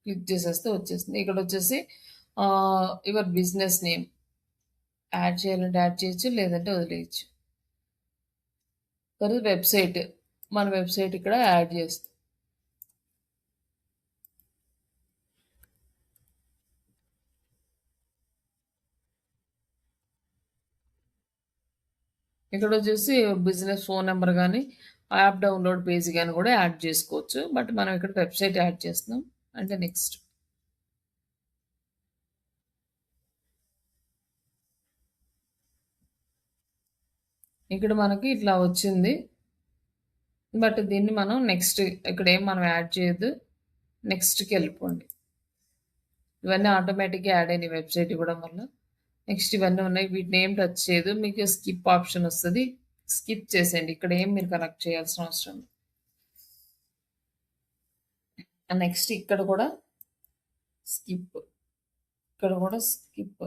క్లిక్ చేసేస్తే వచ్చేస్తుంది. ఇక్కడొచ్చేసి యువర్ బిజినెస్ నేమ్ యాడ్ చేయాలంటే యాడ్ చేయొచ్చు. లేదంటే వదిలేయొచ్చు. తర్వాత వెబ్‌సైట్. మన వెబ్‌సైట్ ఇక్కడ యాడ్ చేస్తాం. ఇక్కడొచ్చేసి బిజినెస్ ఫోన్ నంబర్ గాని, యాప్ డౌన్‌లోడ్ పేజ్ గాని కూడా యాడ్ చేసుకోవచ్చు. బట్ మనం ఇక్కడ వెబ్‌సైట్ యాడ్ చేస్తున్నాం. అంటే నెక్స్ట్. ఇక్కడ మనకి ఇట్లా వచ్చింది. బట్ దీన్ని మనం నెక్స్ట్ ఇక్కడేం మనం యాడ్ చేయొద్దు. నెక్స్ట్‌కెళ్ళిపోండి. ఇవన్నీ ఆటోమేటిక్‌గా యాడ్ అయినాయి వెబ్‌సైట్ ఇవ్వడం వల్ల. నెక్స్ట్ ఇవన్నీ ఉన్నాయి. వీటిని ఏం టచ్ చేయదు. మీకు స్కిప్ ఆప్షన్ వస్తది. స్కిప్ చేసేయండి. ఇక్కడ ఏం మీరు కనెక్ట్ చేయాల్సిన అవసరం లేదు. నెక్స్ట్ ఇక్కడ కూడా స్కిప్. ఇక్కడ కూడా skip.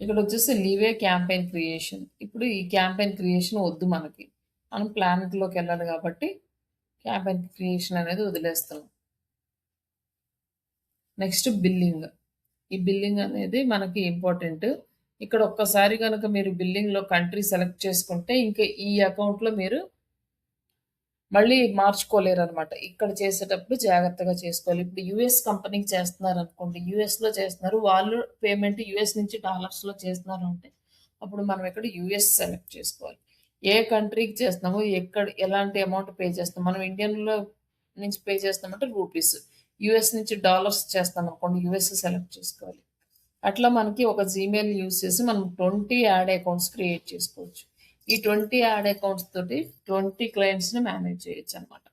ఇక్కడొచ్చేసి leave a campaign creation. ఇప్పుడు ఈ క్యాంపెయిన్ క్రియేషన్ వద్దు మనకి. మనం ప్లానెట్‌లోకెళ్ళాలి కాబట్టి క్యాంపెయిన్ క్రియేషన్ అనేది వదిలేస్తున్నాం. Next billing. ఈ బిల్లింగ్ అనేది మనకి ఇంపార్టెంట్. ఇక్కడ ఒక్కసారి గనక మీరు బిల్లింగ్‌లో కంట్రీ సెలెక్ట్ చేసుకుంటే, ఇంక ఈ అకౌంట్‌లో మీరు మళ్ళీ మార్చుకోలేరనమాట. ఇక్కడ చేసేటప్పుడు జాగ్రత్తగా చేసుకోవాలి. ఇప్పుడు యూఎస్ కంపెనీకి చేస్తున్నారనుకోండి, యూఎస్‌లో చేస్తున్నారు. వాళ్ళు పేమెంట్ యూఎస్ నుంచి డాలర్స్‌లో చేస్తున్నారు అంటే, అప్పుడు మనం ఇక్కడ యూఎస్ సెలెక్ట్ చేసుకోవాలి. ఏ కంట్రీకి చేస్తున్నామో, ఎలాంటి అమౌంట్ పే చేస్తున్నాం. మనం ఇండియన్‌లో నుంచి పే చేస్తున్నామంటే రూపీస్. యూఎస్ నుంచి డాలర్స్ చేస్తామనుకోండి, యూఎస్ సెలెక్ట్ చేసుకోవాలి. అట్లా మనకి ఒక జీమెయిల్ యూజ్ చేసి మనం 20 యాడ్ అకౌంట్స్ క్రియేట్ చేసుకోవచ్చు. ఈ 20 యాడ్ అకౌంట్స్ తోటి 20 క్లయింట్స్‌ని మేనేజ్ చేయొచ్చనమాట.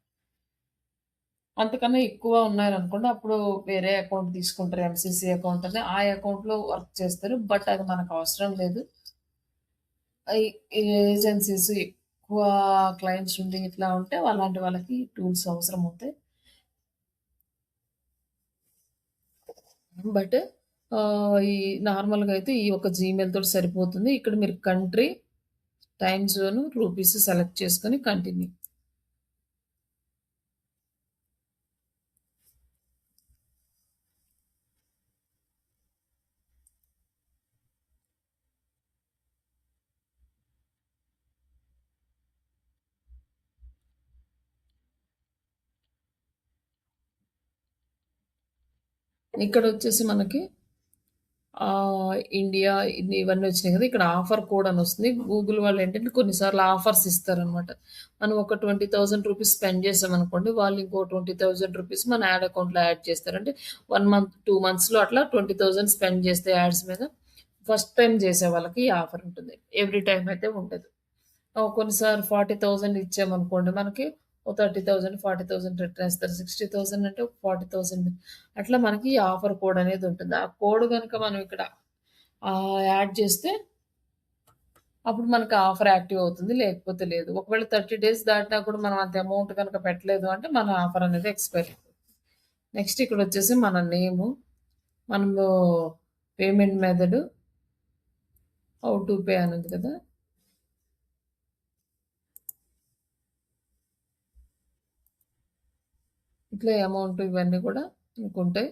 అంతకన్నా ఎక్కువ ఉన్నారనుకోండి, అప్పుడు వేరే అకౌంట్ తీసుకుంటారు. ఎంసీసీ అకౌంట్ అని. ఆ అకౌంట్‌లో వర్క్ చేస్తారు. బట్ అది మనకు అవసరం లేదు. ఈ ఈ ఏజెన్సీస్ ఎక్కువ క్లయింట్స్ ఉండి ఇట్లా ఉంటే అలాంటి వాళ్ళకి టూల్స్ అవసరం అవుతాయి. బట్ ఈ నార్మల్‌గా అయితే ఈ ఒక జీమెయిల్ తోటి సరిపోతుంది. ఇక్కడ మీరు country, time zone, rupees select చేసుకొని కంటిన్యూ. ఇక్కడొచ్చేసి మనకి ఇండియా ఇవన్నీ వచ్చినాయి కదా! ఇక్కడ ఆఫర్ కోడ్ అని వస్తుంది. గూగుల్ వాళ్ళు ఏంటంటే కొన్నిసార్లు ఆఫర్స్ ఇస్తారనమాట. మనం ఒక ₹20,000 స్పెండ్ చేసామనుకోండి, వాళ్ళు ఇంకో ₹20,000 మన యాడ్ అకౌంట్‌లో యాడ్ చేస్తారు. అంటే 1 మంత్, 2 మంత్స్‌లో అట్లా 20,000 స్పెండ్ చేస్తే యాడ్స్ మీద ఫస్ట్ టైమ్ చేసే వాళ్ళకి ఈ ఆఫర్ ఉంటుంది. ఎవ్రీ టైమ్ అయితే ఉండదు. కొన్నిసార్లు 40,000 ఇచ్చామనుకోండి మనకి ఓ 30,000, 40,000 రిటర్న్ ఇస్తారు. 60,000 అంటే 40,000 అట్లా మనకి ఈ ఆఫర్ కోడ్ అనేది ఉంటుంది. ఆ కోడ్ గనుక మనం ఇక్కడ యాడ్ చేస్తే అప్పుడు మనకి ఆఫర్ యాక్టివ్ అవుతుంది. లేకపోతే లేదు. ఒకవేళ 30 డేస్ దాటినా కూడా మనం అంత అమౌంట్ గనుక పెట్టలేదు అంటే మన ఆఫర్ అనేది ఎక్స్‌పైర్ అయిపోతుంది. నెక్స్ట్ ఇక్కడొచ్చేసి మన నేము, మనము payment method, how to pay అని ఉంది కదా! ఇట్లా అమౌంట్ ఇవన్నీ కూడా మీకుంటాయి.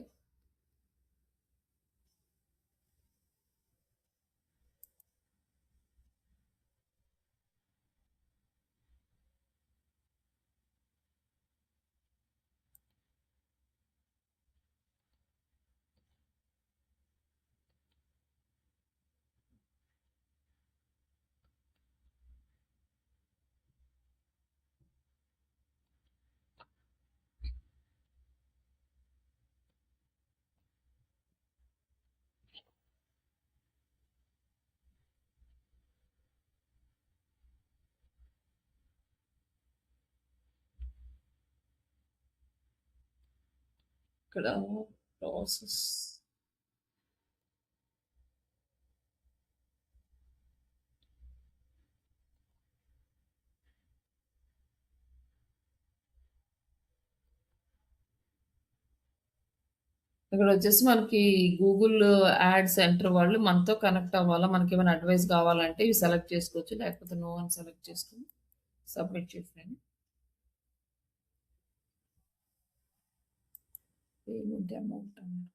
ఇక్కడ ప్రాసెస్. ఇక్కడొచ్చేసి మనకి గూగుల్ యాడ్ సెంటర్ వాళ్ళు మనతో కనెక్ట్ అవ్వాలా, మనకేమైనా అడ్వైస్ కావాలంటే ఇవి సెలెక్ట్ చేసుకోవచ్చు. లేకపోతే నో అని సెలెక్ట్ చేసుకొని సబ్మిట్ చేసేయండి. పేమెంట్ అమౌంట్ అన్నారు.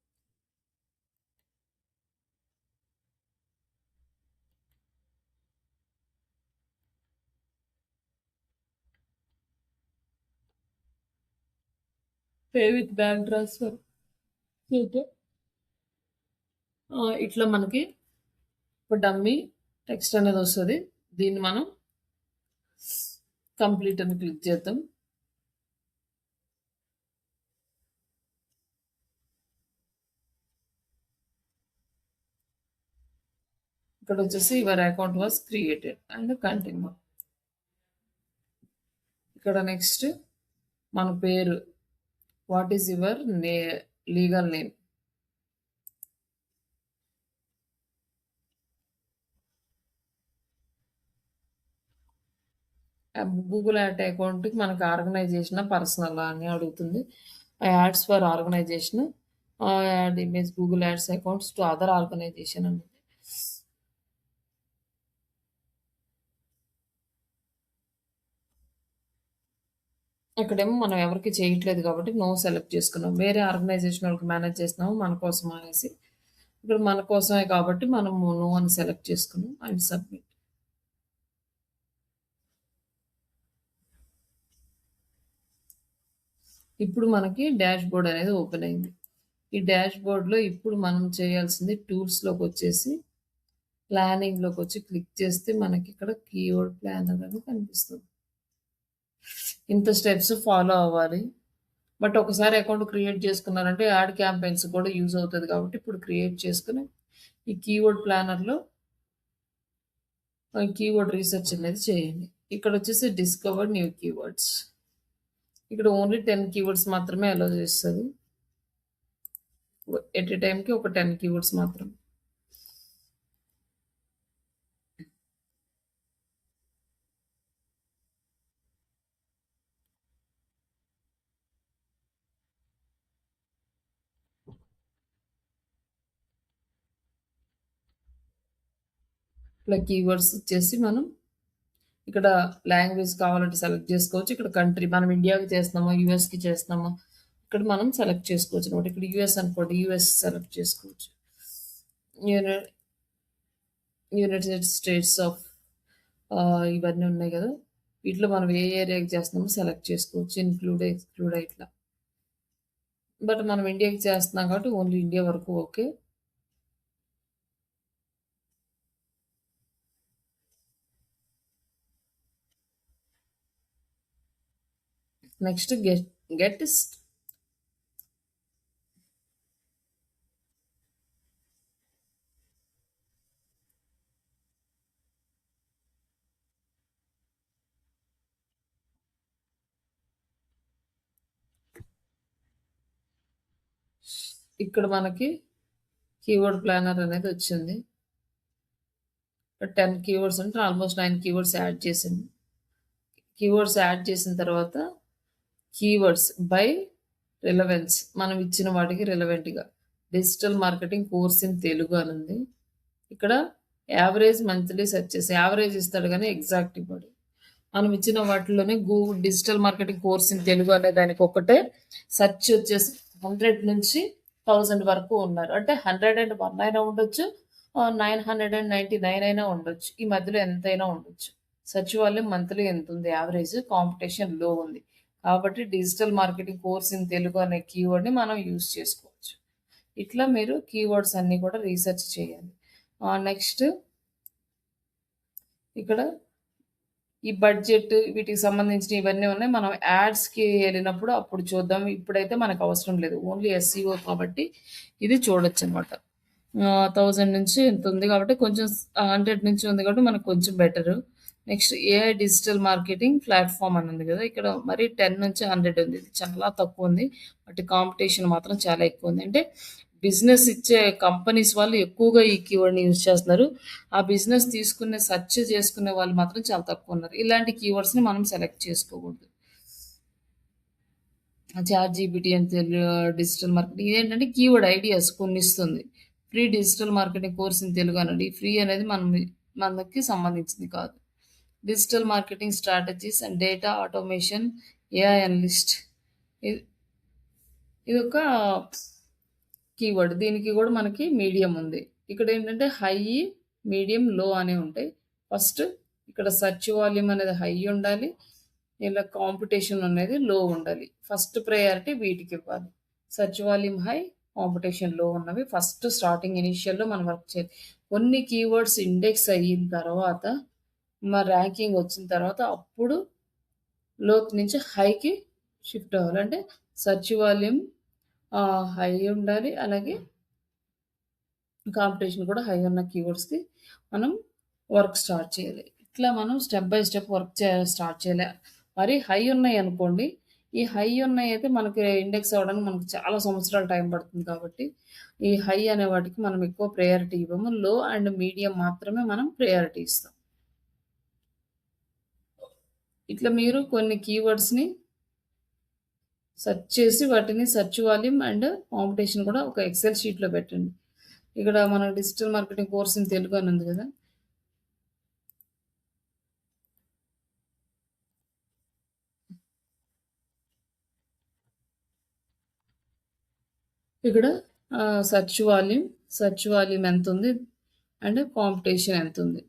Pay with bank transfer. ఇట్లా మనకి ఒక డమ్మీ టెక్స్ట్ అనేది వస్తది. దీన్ని మనం కంప్లీట్ అని క్లిక్ చేద్దాం. ఇక్కడ వచ్చేసి your account was created and continue. ఇక్కడ నెక్స్ట్ మన పేరు, what is your legal name. Google ad అకౌంట్కి మనకు ఆర్గనైజేషన్ పర్సనల్ అని అడుగుతుంది. Ads for organisation, ad image Google ads accounts to other organisation అని. ఇక్కడేమో మనం ఎవరికి చేయట్లేదు కాబట్టి నో సెలెక్ట్ చేసుకున్నాం. వేరే ఆర్గనైజేషన్ వాళ్ళకి మేనేజ్ చేస్తున్నాము మన కోసం అనేసి. ఇక్కడ మన కోసమే కాబట్టి మనము నో అని సెలెక్ట్ చేసుకున్నాం అండ్ సబ్మిట్. ఇప్పుడు మనకి డాష్ బోర్డ్ అనేది ఓపెన్ అయింది. ఈ డాష్ బోర్డ్లో ఇప్పుడు మనం చేయాల్సింది టూల్స్లోకి వచ్చేసి ప్లానింగ్లోకి వచ్చి క్లిక్ చేస్తే మనకి ఇక్కడ కీవర్డ్ ప్లానర్ అని కనిపిస్తుంది. ఇంత స్టెప్స్ ఫాలో అవ్వాలి. బట్ ఒకసారి అకౌంట్ క్రియేట్ చేసుకున్నారంటే యాడ్ క్యాంపెయిన్స్ కూడా యూజ్ అవుతుంది కాబట్టి ఇప్పుడు క్రియేట్ చేసుకుని ఈ కీవర్డ్ ప్లానర్లో కీవర్డ్ రీసెర్చ్ అనేది చేయండి. ఇక్కడ వచ్చేసి డిస్కవర్ న్యూ కీవర్డ్స్. ఇక్కడ ఓన్లీ 10 కీవర్డ్స్ మాత్రమే అలో చేస్తుంది. ఎట్ ఏ టైంకి ఒక 10 కీవర్డ్స్ మాత్రం. ఇట్లా కీవర్డ్స్ వచ్చేసి మనం ఇక్కడ లాంగ్వేజ్ కావాలంటే సెలెక్ట్ చేసుకోవచ్చు. ఇక్కడ కంట్రీ మనం ఇండియాకి చేస్తున్నామా యూఎస్కి చేస్తున్నామా ఇక్కడ మనం సెలెక్ట్ చేసుకోవచ్చు అనమాట. ఇక్కడ యూఎస్ అనుకోండి, యూఎస్ సెలెక్ట్ చేసుకోవచ్చు. యునైటెడ్ స్టేట్స్ ఆఫ్ ఇవన్నీ ఉన్నాయి కదా, వీటిలో మనం ఏ ఏరియాకి చేస్తున్నామో సెలెక్ట్ చేసుకోవచ్చు. ఇన్క్లూడ్ ఎక్స్క్లూడ్ ఇట్లా. బట్ మనం ఇండియాకి చేస్తున్నాం కాబట్టి ఓన్లీ ఇండియా వరకు ఓకే. నెక్స్ట్ గెట్ ఇక్కడ మనకి కీవర్డ్ ప్లానర్ అనేది వచ్చింది. 10 కీవర్డ్స్ అంటే ఆల్మోస్ట్ 9 కీవర్డ్స్ యాడ్ చేసింది. కీవర్డ్స్ యాడ్ చేసిన తర్వాత కీవర్డ్స్ బై రిలవెన్స్, మనం ఇచ్చిన వాటికి రిలవెంట్గా digital marketing course in Telugu అని ఉంది. ఇక్కడ యావరేజ్ మంత్లీ సెర్చెస్, యావరేజ్ ఇస్తాడు కానీ ఎగ్జాక్ట్ ఇవ్వడు. మనం ఇచ్చిన వాటిలోనే Google digital marketing course in Telugu అనే దానికి ఒకటే సెర్చ్ వచ్చేసి 100 నుంచి 1000 వరకు ఉన్నారు. అంటే 101 అయినా ఉండొచ్చు, 999 అయినా ఉండొచ్చు, ఈ మధ్యలో ఎంతైనా ఉండొచ్చు. సెర్చ్ వాల్యూమ్ మంత్లీ ఎంత ఉంది, యావరేజ్, కాంపిటీషన్ లో ఉంది కాబట్టి digital marketing course in Telugu అనే కీవర్డ్ని మనం యూజ్ చేసుకోవచ్చు. ఇట్లా మీరు కీవర్డ్స్ అన్నీ కూడా రీసెర్చ్ చేయాలి. నెక్స్ట్ ఇక్కడ ఈ బడ్జెట్ వీటికి సంబంధించిన ఇవన్నీ ఉన్నాయి. మనం యాడ్స్కి వెళ్ళినప్పుడు అప్పుడు చూద్దాం. ఇప్పుడైతే మనకు అవసరం లేదు, ఓన్లీ ఎస్ఈఓ కాబట్టి ఇది చూడొచ్చు అనమాట. 1000 నుంచి ఎంత ఉంది కాబట్టి కొంచెం 100 నుంచి ఉంది కాబట్టి మనకు కొంచెం better. Next AI digital marketing platform అని ఉంది గదా! ఇక్కడ మరి 10 నుంచి 100 ఉంది. ఇది చాలా తక్కువుంది. బట్ కాంపిటీషన్ మాత్రం చాలా ఎక్కువుంది. అంటే బిజినెస్ ఇచ్చే కంపెనీస్ వాళ్ళు ఎక్కువగా ఈ కీవర్డ్‌ని యూజ్ చేస్తున్నారు. ఆ బిజినెస్ తీసుకునే సెర్చ్ చేసుకునే వాళ్ళు మాత్రం చాలా తక్కువున్నారు. ఇలాంటి కీవర్డ్స్‌ని మనం సెలెక్ట్ చేసుకోకూడదు. చాట్‌జీపీటీ అని డిజిటల్ మార్కెటింగ్ ఇదేంటంటే కీవర్డ్ ఐడియాస్ కొన్నిస్తుంది. Free digital marketing course in Telugu అనండి. ఈ ఫ్రీ అనేది మనకి సంబంధించింది కాదు. Digital marketing strategies and data automation, AI analyst. ఇది ఇదొక కీవర్డ్. దీనికి గూడా మనకి మీడియం ఉంది. ఇక్కడేంటంటే హై, మీడియం, లో అనేవి ఉంటాయి. ఫస్ట్ ఇక్కడ సెర్చ్ వాల్యూమ్ అనేది హై ఉండాలి. ఇలా కాంపిటీషన్ అనేది లో ఉండాలి. ఫస్ట్ ప్రయారిటీ వీటికివ్వాలి. Search volume high, competition low ఉన్నవి ఫస్ట్ స్టార్టింగ్ ఇనీషియల్‌లో మనం వర్క్ చేయాలి. కొన్ని కీవర్డ్స్ ఇండెక్స్ అయిన తర్వాత, ర్యాంకింగ్ వచ్చిన తర్వాత అప్పుడు లో నుంచి హైకి షిఫ్ట్ అవ్వాలి. అంటే సెర్చ్ వాల్యూమ్ హై ఉండాలి. అలాగే కాంపిటీషన్ కూడా హై ఉన్న కీవర్డ్స్‌కి మనం వర్క్ స్టార్ట్ చేయాలి. ఇట్లా మనం step by step work start చేయాలి. మరి హై ఉన్నాయనుకోండి, ఈ హై ఉన్నయయితే మనకి ఇండెక్స్ అవ్వడానికి మనకు చాలా సంవత్సరాలు టైం పడుతుంది కాబట్టి, ఈ హై అనే వాటికి మనం ఎక్కువ ప్రయారిటీ ఇవ్వము. లో అండ్ మీడియం మాత్రమే మనం ప్రయారిటీ ఇస్తాం. ఇట్లా మీరు కొన్ని కీవర్డ్స్‌ని సెర్చ్ చేసి వాటిని సెర్చ్ వాల్యూమ్ అండ్ కాంపిటీషన్ కూడా ఒక ఎక్సెల్ షీట్‌లో పెట్టండి. ఇక్కడ మన digital marketing course in Telugu అని ఉంది కదా! ఇక్కడ సెర్చ్ వాల్యూమ్ ఎంతుంది అండ్ కాంపిటీషన్ ఎంతుంది.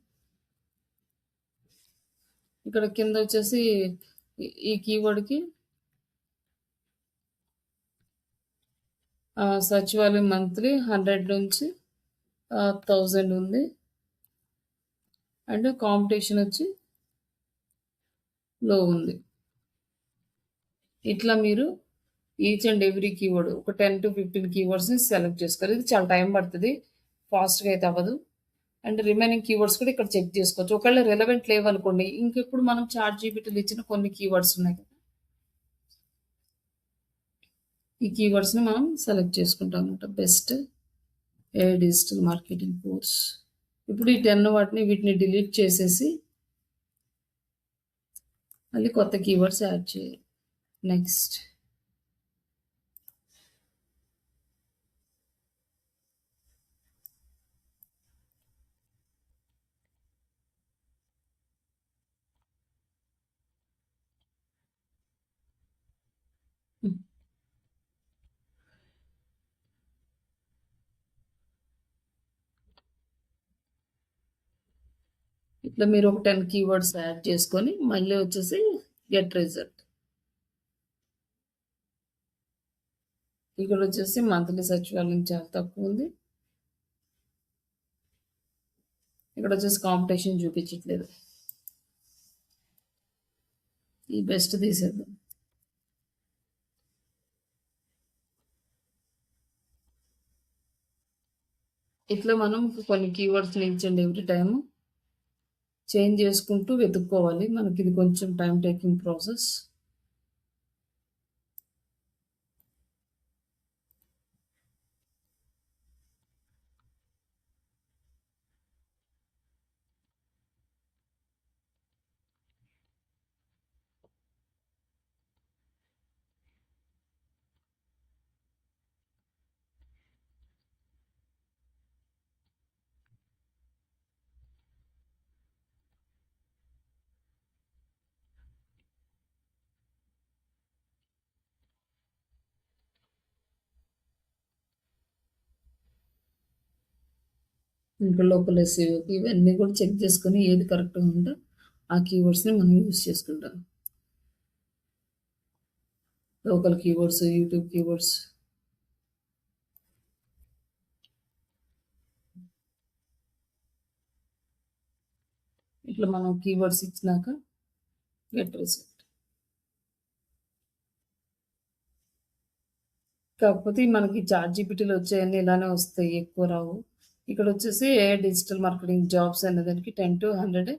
ఇక్కడ కింద వచ్చేసి ఈ కీవర్డ్‌కి సెర్చ్ వాల్యూమ్ మంత్లీ 100 నుంచి 1000 ఉంది. అండ్ కాంపిటీషన్ వచ్చి లో ఉంది. ఇట్లా మీరు ఈచ్ అండ్ ఎవ్రీ కీవర్డ్ ఒక 10-15 కీవర్డ్స్‌ని సెలెక్ట్ చేసుకోవాలి. ఇది చాలా టైం పడతది. ఫాస్ట్‌గా అయితే అవ్వదు. అండ్ రిమైనింగ్ కీవర్డ్స్ కూడా ఇక్కడ చెక్ చేసుకోవచ్చు. ఒకవేళ రిలవెంట్ లేవనుకోండి, ఇంకిప్పుడు మనం చాట్‌జీపీటీలో ఇచ్చిన కొన్ని కీవర్డ్స్ ఉన్నాయి కదా! ఈ కీవర్డ్స్‌ని మనం సెలెక్ట్ చేసుకుంటాం అన్నమాట. Best AI digital marketing course. ఇప్పుడు ఈ 10 వీటిని డిలీట్ చేసేసి మళ్ళీ కొత్త కీవర్డ్స్ యాడ్ చేయాలి. నెక్స్ట్. హ్మ్. ఇట్లా మీరు ఒక 10 కీవర్డ్స్ యాడ్ చేసుకొని మళ్ళీ వచ్చేసి గెట్ రిజల్ట్. ఇక్కడ వచ్చేసి మంత్లీ సెర్చ్ వాల్యూమ్ చాలా తక్కువ ఉంది. ఇక్కడ వచ్చేసి కాంపిటీషన్ చూపించట్లేదు. ఈ బెస్ట్ తీసేద్దాం. ఇట్లా మనం కొన్ని కీవర్డ్స్‌ని each and every time change చేసుకుంటూ వెతుక్కోవాలి. మనకిది కొంచెం టైమ్ టేకింగ్ ప్రాసెస్. ఇంకా లోకల్ ఎస్ఈఓ ఇవన్నీ కూడా చెక్ చేసుకొని ఏది కరెక్ట్‌గా ఉందో ఆ కీవర్డ్స్‌ని మనం యూజ్ చేసుకుంటాం. Local keywords, YouTube keywords. ఇట్లా మనం కీవర్డ్స్ ఇచ్చినాక గెట్ రిజల్ట్. కాకపోతే మనకి చాట్‌జీపీటీలో వచ్చేయన్నీ ఇలానే వస్తాయి. ఎక్కువ రావు. ఇక్కడ వచ్చేసి ఏఐ డిజిటల్ మార్కెటింగ్ జాబ్స్ అనే దానికి 10-100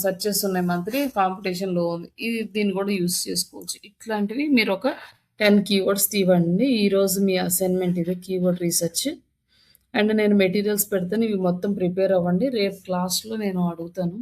సెర్చెస్ ఉన్నాయి మంత్లీ. కాంపిటీషన్ లో ఉంది. దీన్ని కూడా యూజ్ చేసుకోవచ్చు. ఇట్లాంటివి మీరు ఒక 10 కీవర్డ్స్ ఇవ్వండి. ఈరోజు మీ అసైన్మెంట్ ఇది కీవర్డ్ రీసెర్చ్. అండ్ నేను మెటీరియల్స్ పెడతాను. ఇవి మొత్తం ప్రిపేర్ అవ్వండి. రేపు క్లాస్‌లో నేను అడుగుతాను.